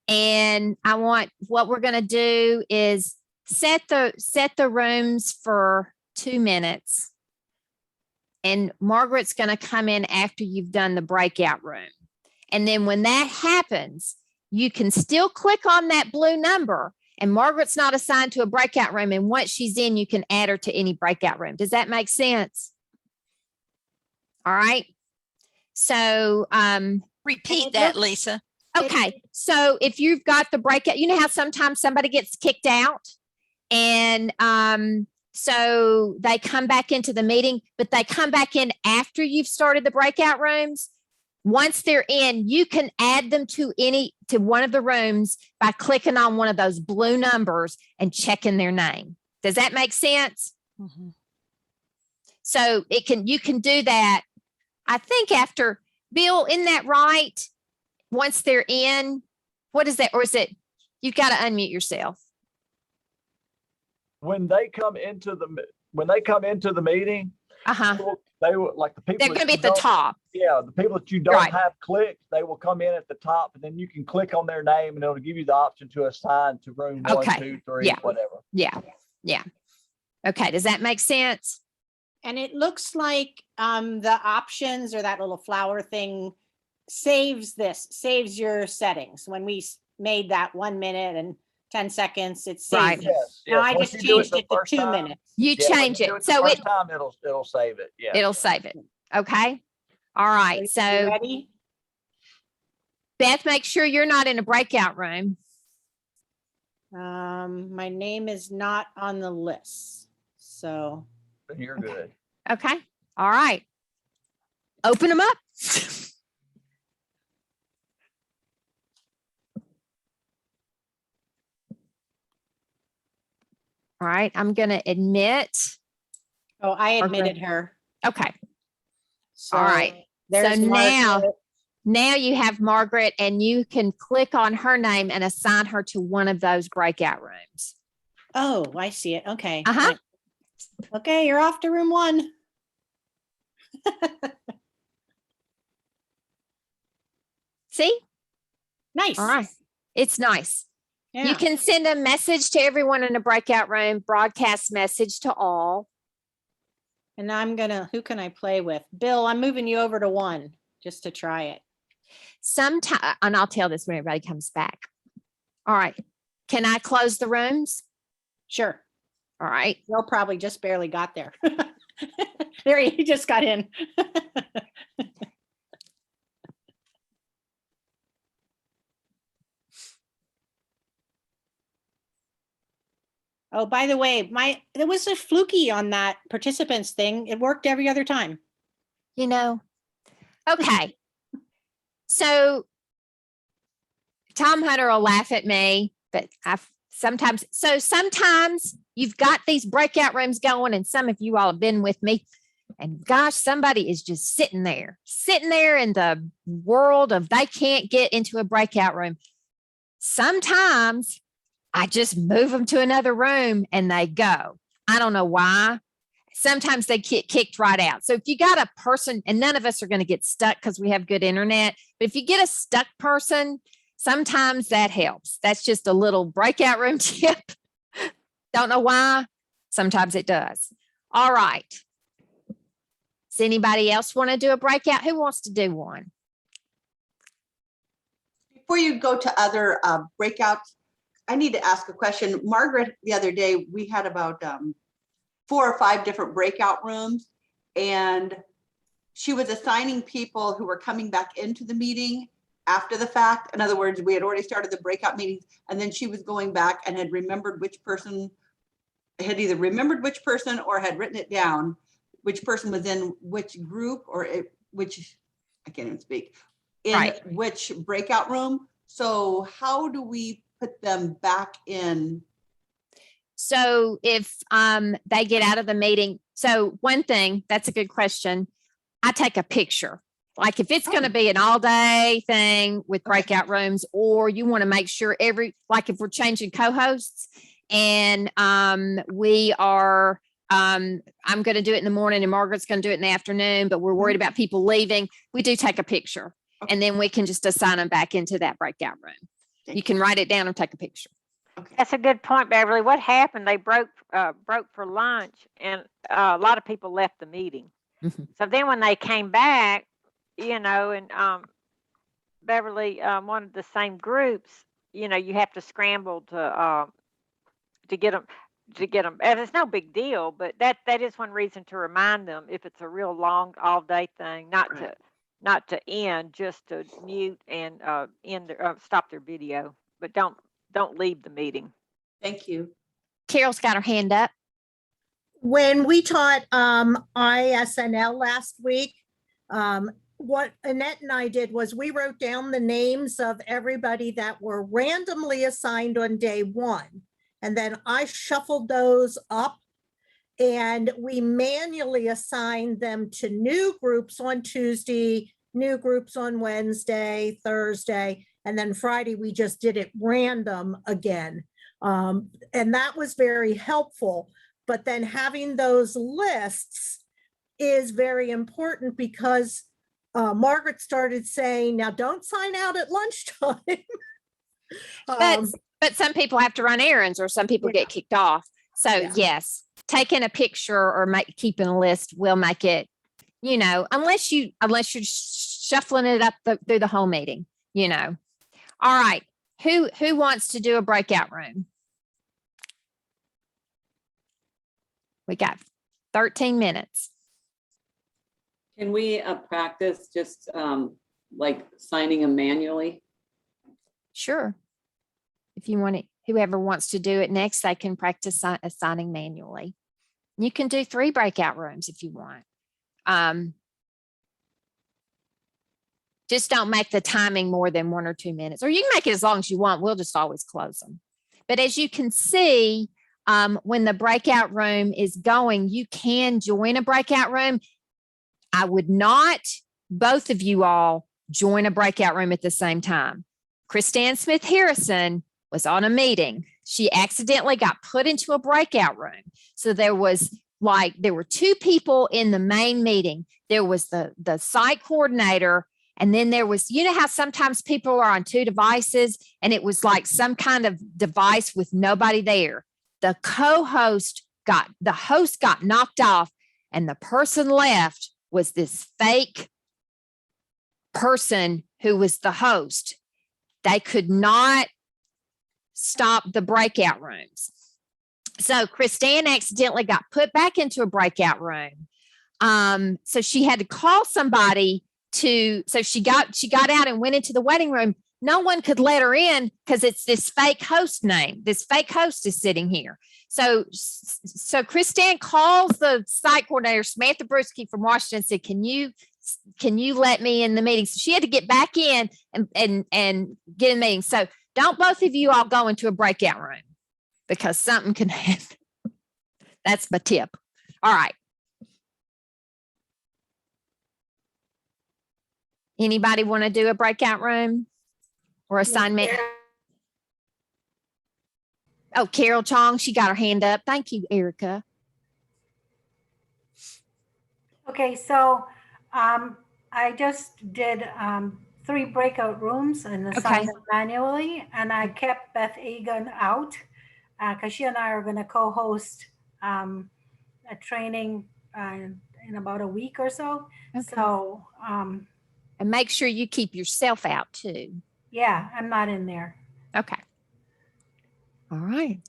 And what we're going to do is set the rooms for 2 minutes. And Margaret's going to come in after you've done the breakout room. And then when that happens, you can still click on that blue number and Margaret's not assigned to a breakout room. And once she's in, you can add her to any breakout room. Does that make sense? All right. So, Repeat that, Lisa. okay. So if you've got the breakout, you know how sometimes somebody gets kicked out and, so they come back into the meeting, but they come back in after you've started the breakout rooms. Once they're in, you can add them to one of the rooms by clicking on one of those blue numbers and checking their name. Does that make sense? Mm-hmm. So you can do that. I think after, Bill, isn't that right? Once they're in, what is that? Or is it, you've got to unmute yourself. When they come into the meeting, they will, like the people. They're going to be at the top. Yeah, the people that you don't Right. have clicked, they will come in at the top, and then you can click on their name, and it'll give you the option to assign to room 1, Okay. 2, 3, Yeah. whatever. Yeah. Yeah. Okay. Does that make sense? And it looks like the options or that little flower thing saves your settings. When we made that 1 minute and 10 seconds, it Right. saves it. Yes, Now yes. I Once just you do it changed the it to first 2 time- minutes. You Yeah, when change you do it. the So first time it'll save it. Yeah. it'll save it. Okay. All right. You So ready? Beth, make sure you're not in a breakout room. My name is not on the list. So Then you're good. Okay. All right. Open them up. All right. I'm going to admit. I Margaret. admitted her. Okay. So All right. there's So Margaret. now you have Margaret and you can click on her name and assign her to one of those breakout rooms. Oh, I see it. Okay. Uh-huh. Okay, you're off to room 1. See? Nice. All right. It's nice. Yeah. You can send a message to everyone in a breakout room, broadcast message to all. And who can I play with? Bill, I'm moving you over to 1 just to try it. Sometime, and I'll tell this when everybody comes back. All right. Can I close the rooms? Sure. All right. Bill probably just barely got there. There he just got in. Oh, by the way, there was a fluky on that participants thing. It worked every other time. You know, okay. So Tom Hunter will laugh at me, but sometimes you've got these breakout rooms going and some of you all have been with me and gosh, somebody is just sitting there in the world of they can't get into a breakout room. Sometimes I just move them to another room and they go. I don't know why. Sometimes they get kicked right out. So if you got a person, and none of us are going to get stuck because we have good internet, but if you get a stuck person, sometimes that helps. That's just a little breakout room tip. Don't know why. Sometimes it does. All right. Does anybody else want to do a breakout? Who wants to do one? Before you go to other breakouts, I need to ask a question. Margaret, the other day, we had about 4 or 5 different breakout rooms, and she was assigning people who were coming back into the meeting after the fact. In other words, we had already started the breakout meetings, and then she was going back and had remembered which person had either remembered which person or had written it down, which person was in which group or which, I can't even speak, in Right. which breakout room. So how do we put them back in? So if they get out of the meeting, so one thing, that's a good question. I take a picture. Like if it's going to be an all day thing with breakout rooms, or you want to make sure like if we're changing co-hosts and we are, I'm going to do it in the morning and Margaret's going to do it in the afternoon, but we're worried about people leaving, we do take a picture and then we can just assign them back into that breakout room. You can write it down or take a picture. That's a good point, Beverly. What happened? They broke for lunch, and a lot of people left the meeting. So then when they came back, you know, and Beverly, one of the same groups, you know, you have to scramble to get them. And it's no big deal, but that is one reason to remind them if it's a real long all day thing, not to end, just to mute and stop their video, but don't leave the meeting. Thank you. Carol's got her hand up. When we taught ISNL last week, what Annette and I did was we wrote down the names of everybody that were randomly assigned on day 1. And then I shuffled those up and we manually assigned them to new groups on Tuesday, new groups on Wednesday, Thursday, and then Friday, we just did it random again. And that was very helpful. But then having those lists is very important because Margaret started saying, now don't sign out at lunchtime. But some people have to run errands or some people get kicked off. So yes, taking a picture or keeping a list will make it, you know, unless you're shuffling it up through the whole meeting, you know. All right. Who wants to do a breakout room? We got 13 minutes. Can we practice just like signing them manually? Sure. If you want it, whoever wants to do it next, they can practice assigning manually. You can do 3 breakout rooms if you want. Just don't make the timing more than 1 or 2 minutes, or you can make it as long as you want. We'll just always close them. But as you can see, when the breakout room is going, you can join a breakout room. I would not, both of you all, join a breakout room at the same time. Christanne Smith Harrison was on a meeting. She accidentally got put into a breakout room. So there were 2 people in the main meeting. There was the site coordinator, and then there was, you know how sometimes people are on 2 devices and it was like some kind of device with nobody there. The host got knocked off and the person left was this fake person who was the host. They could not stop the breakout rooms. So Christanne accidentally got put back into a breakout room. So she had to call somebody so she got out and went into the waiting room. No one could let her in because it's this fake host name. This fake host is sitting here. So Christanne calls the site coordinator, Samantha Brusky from Washington, and said, can you let me in the meeting? So she had to get back in and get in the meeting. So don't both of you all go into a breakout room because something can happen. That's my tip. All right. Anybody want to do a breakout room or assignment? Oh, Carol Chong, she got her hand up. Thank you, Erica. Okay, so I just did 3 breakout rooms and assigned them manually, and I kept Beth Egan out because she and I are going to co-host a training in about a week or so. Okay. So, and make sure you keep yourself out too. Yeah, I'm not in there. Okay. All right.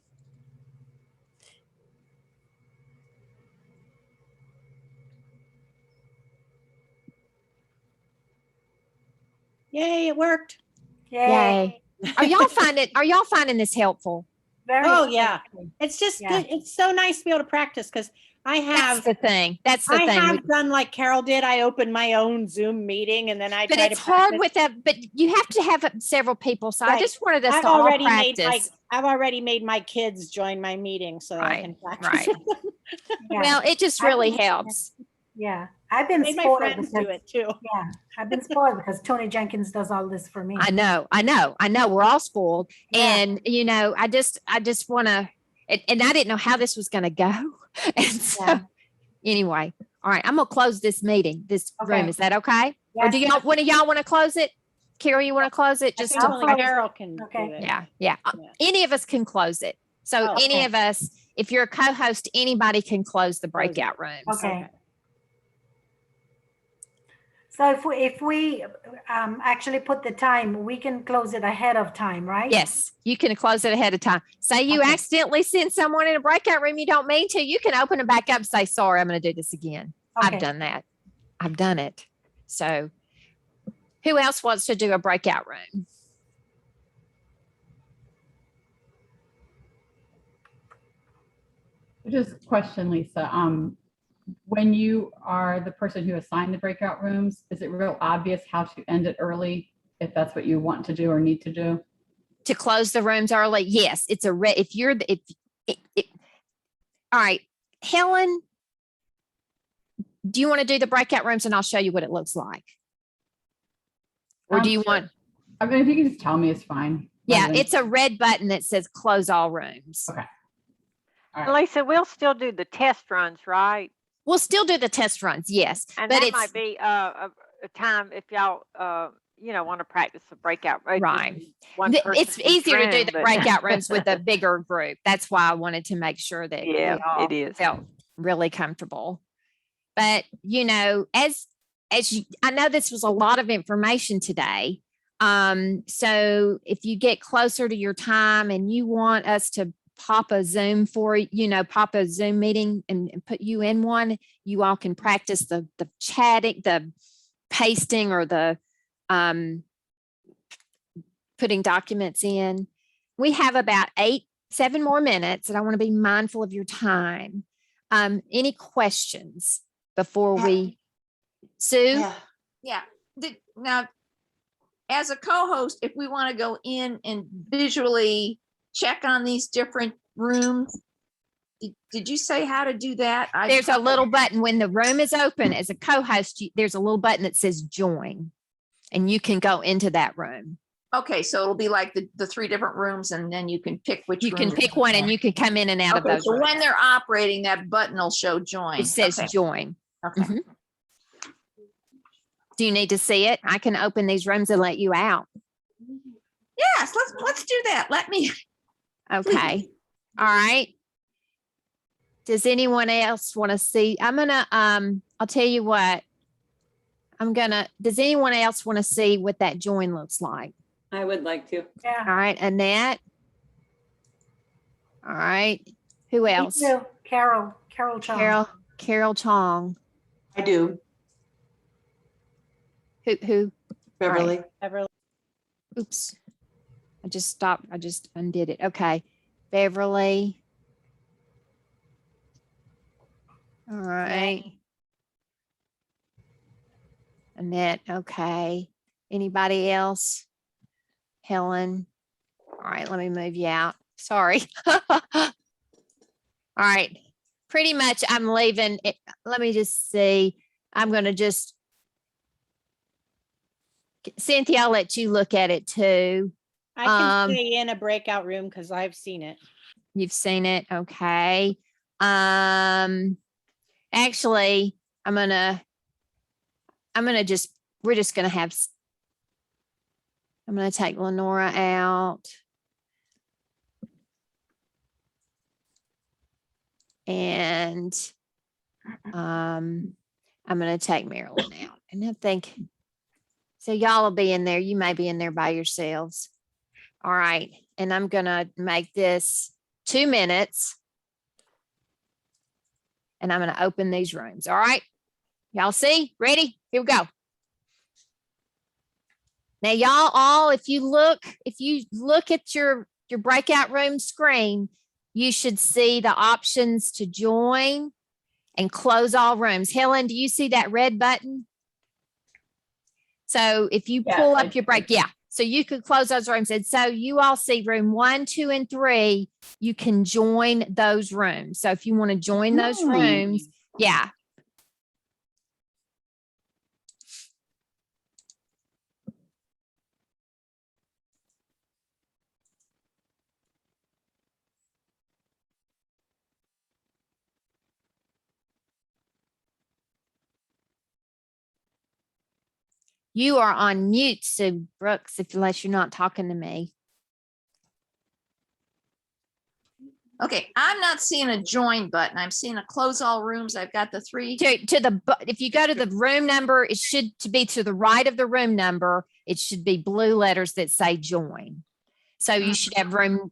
Yay, it worked. Yay. Are y'all finding this helpful? Very Oh, yeah. interesting. It's just Yeah. good. It's so nice to be able to practice because I That's have, the thing. That's the I thing. have done like Carol did. I opened my own Zoom meeting and then I But try it's to hard practice. with that, but you have to have several people. So I Right. just wanted us I've to all already made practice. I've already made my kids join my meeting so that I Right, can practice. right. Yeah. Well, it just I really think- helps. Yeah, I've been Made my spoiled friends do because, it too. yeah, I've been spoiled because Tony Jenkins does all this for me. I know. We're all spoiled. Yeah. And, you know, I just want to, and I didn't know how this was going to go. And so Yeah. anyway, all right, I'm going to close this meeting, this room. Okay. Is that okay? Or do Yes. y'all, one of y'all want to close it? Carol, you want to close it? I Just think to, only close it. Carol can Okay. do it. yeah. Yeah. Any of us can close it. So Oh, any okay. of us, if you're a co-host, anybody can close the breakout rooms. Okay. So if we actually put the time, we can close it ahead of time, right? Yes, you can close it ahead of time. Say you Okay. accidentally send someone in a breakout room you don't mean to, you can open it back up and say, sorry, I'm going to do this again. Okay. I've done that. I've done it. So who else wants to do a breakout room? Just question, Lisa. When you are the person who assigned the breakout rooms, is it real obvious how to end it early if that's what you want to do or need to do? To close the rooms early? Yes, it's a if you're the, all right, Helen, do you want to do the breakout rooms and I'll show you what it looks like? Or do you Sure. want? I mean, if you can just tell me, it's fine. Yeah, Rather than- it's a red button that says close all rooms. Okay. Lisa, we'll still do the test runs, right? We'll still do the test runs, yes, And but that it's might be a time if y'all, want to practice a breakout. right. One person It's in each easier to do room, the but- breakout rooms with a bigger group. That's why I wanted to make sure that we Yeah, all it is. felt really comfortable. But you know, as you, I know this was a lot of information today. So if you get closer to your time and you want us to pop a Zoom pop a Zoom meeting and put you in one, you all can practice the chatting, the pasting, or the putting documents in. We have about 7 more minutes, and I want to be mindful of your time. Any questions before we, Sue? Yeah. Now, as a co-host, if we want to go in and visually check on these different rooms, did you say how to do that? There's a little button when the room is open. As a co-host, there's a little button that says join, and you can go into that room. Okay, so it'll be like the 3 different rooms, and then you can pick which You can room pick one and you can come in and out of Okay, those so rooms. when they're operating, that button will show join. It says Okay. join. Okay. Mhm. Do you need to see it? I can open these rooms and let you out. Yes, let's do that. Let me. Okay. All right. Does anyone else want to see? I'm gonna, I'll tell you what. Does anyone else want to see what that join looks like? I would like to. Yeah. All right, Annette. All right. Who Me else? too. Carol Chong. Carol Chong. I do. Who? Beverly. Beverly. Oops. I just stopped. I just undid it. Okay. Beverly. All right. Annette. Okay. Anybody else? Helen. All right. Let me move you out. Sorry. All right. Pretty much I'm leaving it. Let me just see. I'm going to just, Cynthia, I'll let you look at it too. I can stay in a breakout room because I've seen it. You've seen it. Okay. Actually, we're just going to have, I'm going to take Lenora out. And I'm going to take Marilyn out. And I think, so y'all will be in there. You may be in there by yourselves. All right. and I'm gonna make this 2 minutes. And I'm gonna open these rooms. All right. Y'all see? Ready? Here we go. Now, y'all all, if you look at your breakout room screen, you should see the options to join and close all rooms. Helen, do you see that red button? So if you Yes, pull I up your do. break, yeah. So you could close those rooms. And so you all see room 1, 2, and 3, you can join those rooms. So if you want to join those rooms, yeah. You are on mute, Sue Brooks, unless you're not talking to me. Okay, I'm not seeing a join button. I'm seeing a close all rooms. I've got the 3. If you go to the room number, it should to be to the right of the room number. It should be blue letters that say join. So you should have room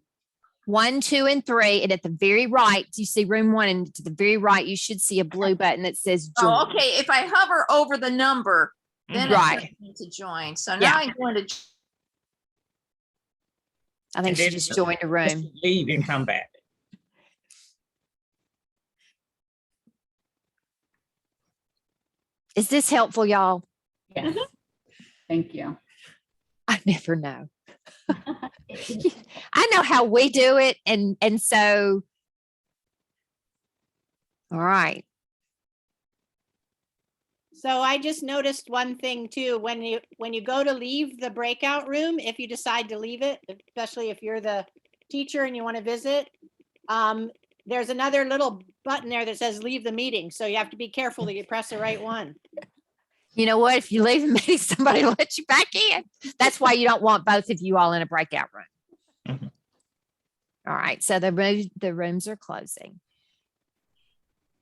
1, 2, and 3. And at the very right, you see room 1, and to the very right, you should see a blue button that says join. Oh, okay. If I hover over the number, then Right. I need to join. So now Yeah. I'm going to. I think And she then just joined a room. Leave and come back. Is this helpful, y'all? Yes. Thank you. I never know. I know how we do it. And so, all right. So I just noticed one thing too, when you go to leave the breakout room, if you decide to leave it, especially if you're the teacher and you want to visit, there's another little button there that says leave the meeting. So you have to be careful that you press the right one. You know what? If you leave the meeting, somebody will let you back in. That's why you don't want both of you all in a breakout room. All right. So the rooms are closing.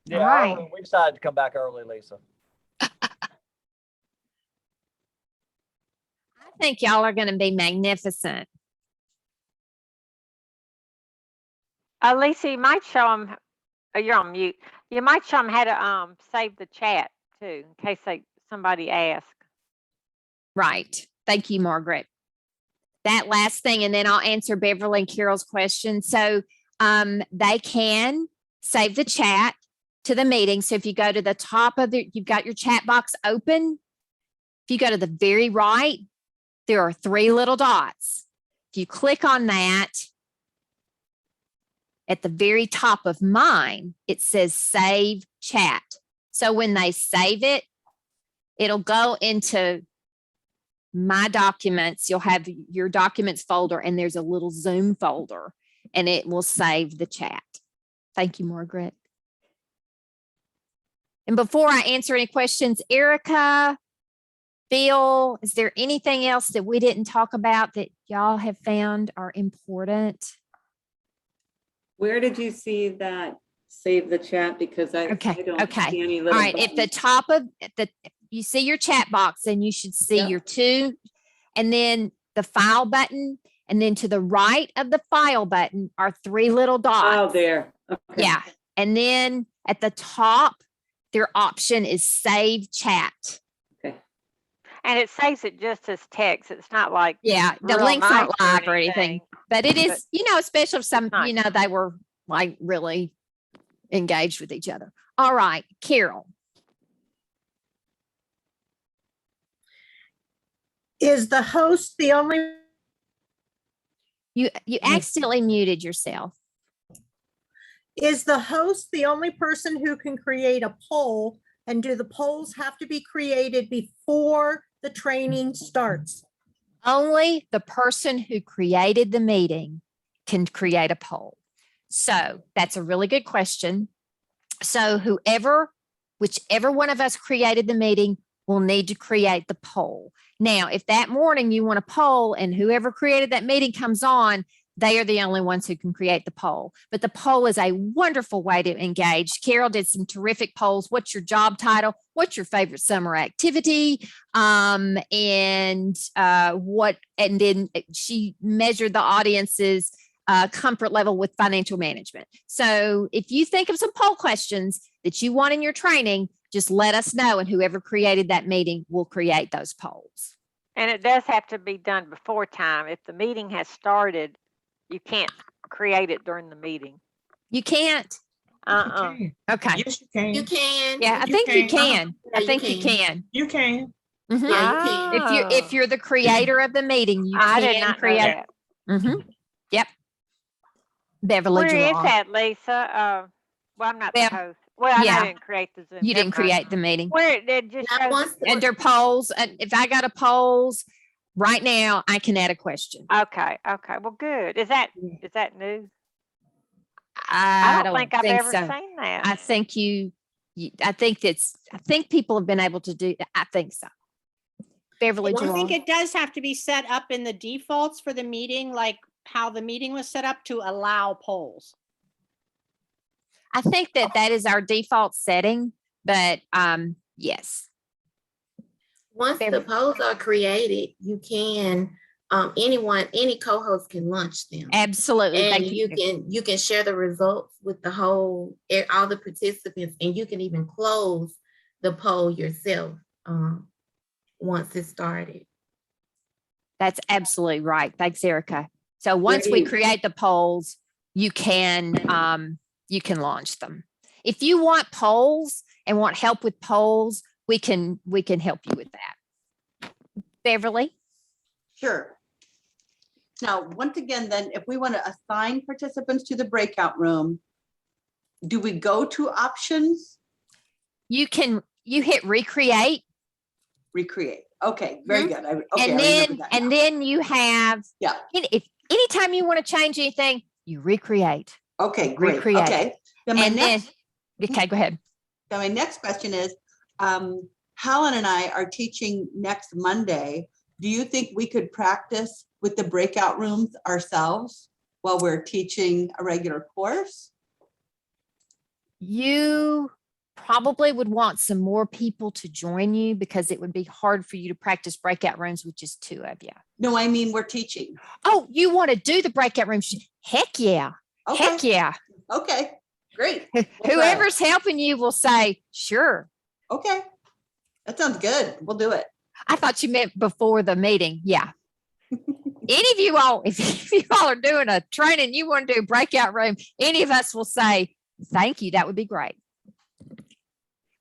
Yeah, All right. we decided to come back early, Lisa. I think y'all are going to be magnificent. Lisa, you might show them, you're on mute. You might show them how to save the chat too, in case somebody asks. Right. Thank you, Margaret. That last thing, and then I'll answer Beverly and Carol's question. So they can save the chat to the meeting. So if you go to the top of you've got your chat box open. If you go to the very right, there are 3 little dots. If you click on that, at the very top of mine, it says save chat. So when they save it, it'll go into my documents. You'll have your documents folder, and there's a little Zoom folder, and it will save the chat. Thank you, Margaret. And before I answer any questions, Erica, Bill, is there anything else that we didn't talk about that y'all have found are important? Where did you see that save the chat? Because I don't see any All little right. At the buttons. top of you see your chat box, and you should see your 2, and then the file button. And then to the right of the file button are 3 little dots. Oh, there. Okay. Yeah. And then at the top, their option is save chat. And it saves it just as text. It's not like. Yeah. The real links aren't nice live or anything, but it is, especially if some, they were like really engaged with each other. All right, Carol. Is the host the only? You accidentally muted yourself. Is the host the only person who can create a poll? And do the polls have to be created before the training starts? Only the person who created the meeting can create a poll. So that's a really good question. So whichever one of us created the meeting will need to create the poll. Now, if that morning you want a poll and whoever created that meeting comes on, they are the only ones who can create the poll. But the poll is a wonderful way to engage. Carol did some terrific polls. What's your job title? What's your favorite summer activity? And then she measured the audience's comfort level with financial management. So if you think of some poll questions that you want in your training, just let us know, and whoever created that meeting will create those polls. And it does have to be done before time. If the meeting has started, you can't create it during the meeting. You can't? Okay. Yes, you can. You can. Yeah, I think you can. I think you can. You can. Mhm. Yeah, you can. If you're the creator of the meeting, you I did can not know create. that. Yep. Beverly Where is July. that, Lisa? Well, I'm not the Well, host. Well, I yeah. didn't create the Zoom. You Never didn't mind. create the meeting. Where it just Not shows once. Under polls, and if I got a polls right now, I can add a question. Okay. Well, good. Is that new? I don't think I've ever so. seen that. I think I think people have been able to do. I think so. Beverly I think July. it does have to be set up in the defaults for the meeting, like how the meeting was set up to allow polls. I think that is our default setting, but yes. Once the polls are created, you can, any co-host can launch them. Absolutely. And you can share the results with all the participants, and you can even close the poll yourself once it started. That's absolutely right. Thanks, Erica. So once we create the polls, you can launch them. If you want polls and want help with polls, we can help you with that. Beverly? Sure. Now, once again, then if we want to assign participants to the breakout room, do we go to options? You hit recreate. Recreate. Okay, very good. I And remember that now. then you have, Yeah. if anytime you want to change anything, you recreate. Okay, great. Recreate. Okay. Then my next okay, go ahead. Now, my next question is, Helen and I are teaching next Monday. Do you think we could practice with the breakout rooms ourselves while we're teaching a regular course? You probably would want some more people to join you because it would be hard for you to practice breakout rooms with just two of you. No, I mean, we're teaching. Oh, you want to do the breakout rooms? Heck yeah. Okay. Heck yeah. Okay, great. We'll try it. Whoever's helping you will say, sure. Okay, that sounds good. We'll do it. I thought you meant before the meeting. Yeah. Any of you all, if you all are doing a training, you want to do a breakout room, any of us will say, thank you. That would be great.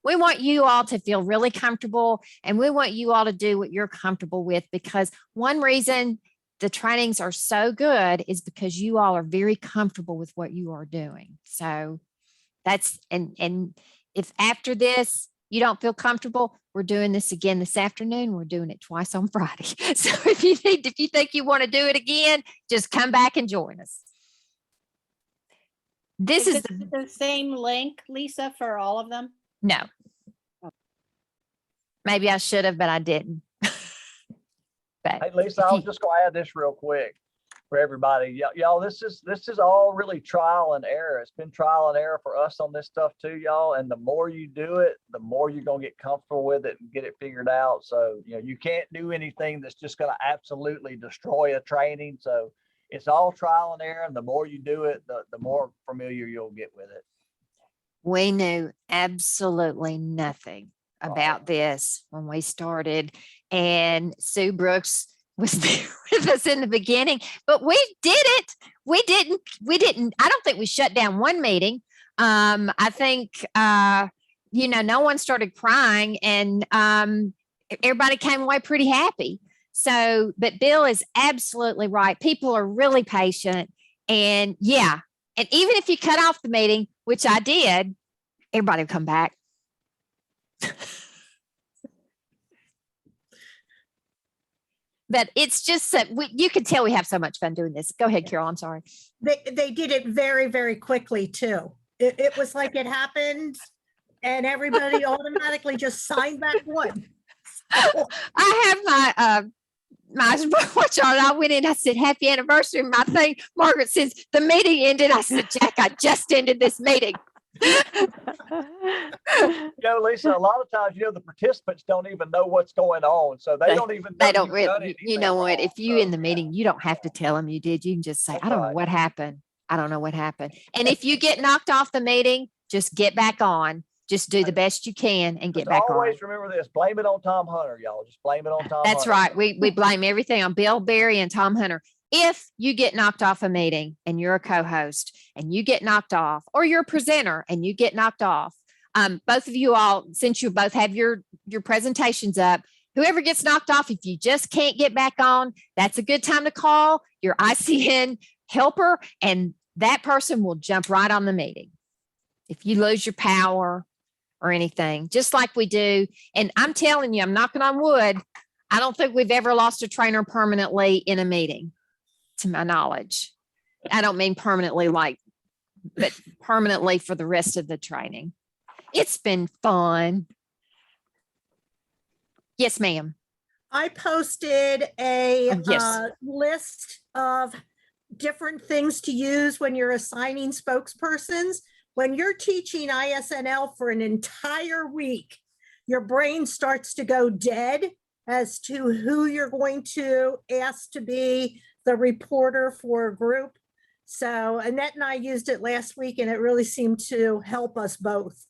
We want you all to feel really comfortable, and we want you all to do what you're comfortable with, because one reason the trainings are so good is because you all are very comfortable with what you are doing. So that's, and if after this you don't feel comfortable, we're doing this again this afternoon. We're doing it twice on Friday. So if you think you want to do it again, just come back and join us. This is the same link, Lisa, for all of them? No. Maybe I should have, but I didn't. But Hey, Lisa, I was just gonna add this real quick for everybody. Y'all, this is all really trial and error. It's been trial and error for us on this stuff too, y'all. And the more you do it, the more you're gonna get comfortable with it and get it figured out. So, you can't do anything that's just gonna absolutely destroy a training. So it's all trial and error. And the more you do it, the more familiar you'll get with it. we knew absolutely nothing about this when we started, and Sue Brooks was there with us in the beginning, but we did it. We didn't, I don't think we shut down one meeting. I think, no one started crying, and everybody came away pretty happy. So, but Bill is absolutely right. People are really patient, and yeah. And even if you cut off the meeting, which I did, everybody will come back. But it's just that you can tell we have so much fun doing this. Go ahead, Carol. I'm sorry. They did it very, very quickly too. It was like it happened and everybody automatically just signed back one. I have my watch on. I went in, I said, happy anniversary. My thing, Margaret says, the meeting ended. I said, Jack, I just ended this meeting. Lisa, a lot of times, the participants don't even know what's going on. So they don't even know They don't you've done really, anything you know what, wrong. if you in the meeting, you don't have to tell them you did. You can just say, That's I don't know right. what happened. I don't know what happened. And if you get knocked off the meeting, just get back on. Just do the best you can and get Just back on. always remember this. Blame it on Tom Hunter, y'all. Just blame it on Tom That's Hunter. right. We blame everything on Bill Berry and Tom Hunter. If you get knocked off a meeting and you're a co-host and you get knocked off, or you're a presenter and you get knocked off, both of you all, since you both have your presentations up, whoever gets knocked off, if you just can't get back on, that's a good time to call your ICN helper, and that person will jump right on the meeting. If you lose your power or anything, just like we do. And I'm telling you, I'm knocking on wood, I don't think we've ever lost a trainer permanently in a meeting, to my knowledge. I don't mean permanently but permanently for the rest of the training. It's been fun. Yes, ma'am. I posted a Yes. list of different things to use when you're assigning spokespersons. When you're teaching ISNL for an entire week, your brain starts to go dead as to who you're going to ask to be the reporter for a group. So Annette and I used it last week, and it really seemed to help us both.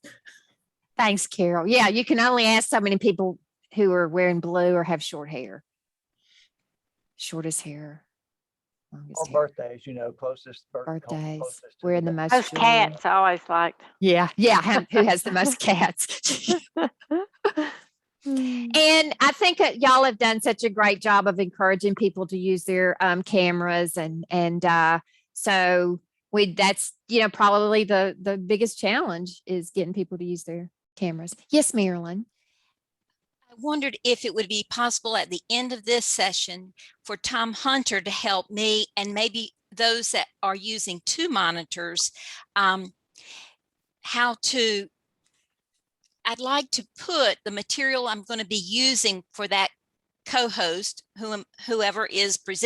Thanks, Carol. Yeah, you can only ask so many people who are wearing blue or have short hair. Shortest hair. Or birthdays, closest Birthdays. closest to Wearing the the- most Those jewelry. cats I always liked. Yeah. Who has the most cats? And I think y'all have done such a great job of encouraging people to use their cameras, and so that's probably the biggest challenge is getting people to use their cameras. Yes, Marilyn. I wondered if it would be possible at the end of this session for Tom Hunter to help me and maybe those that are using two monitors, I'd like to put the material I'm going to be using for that co-host, whoever is presenting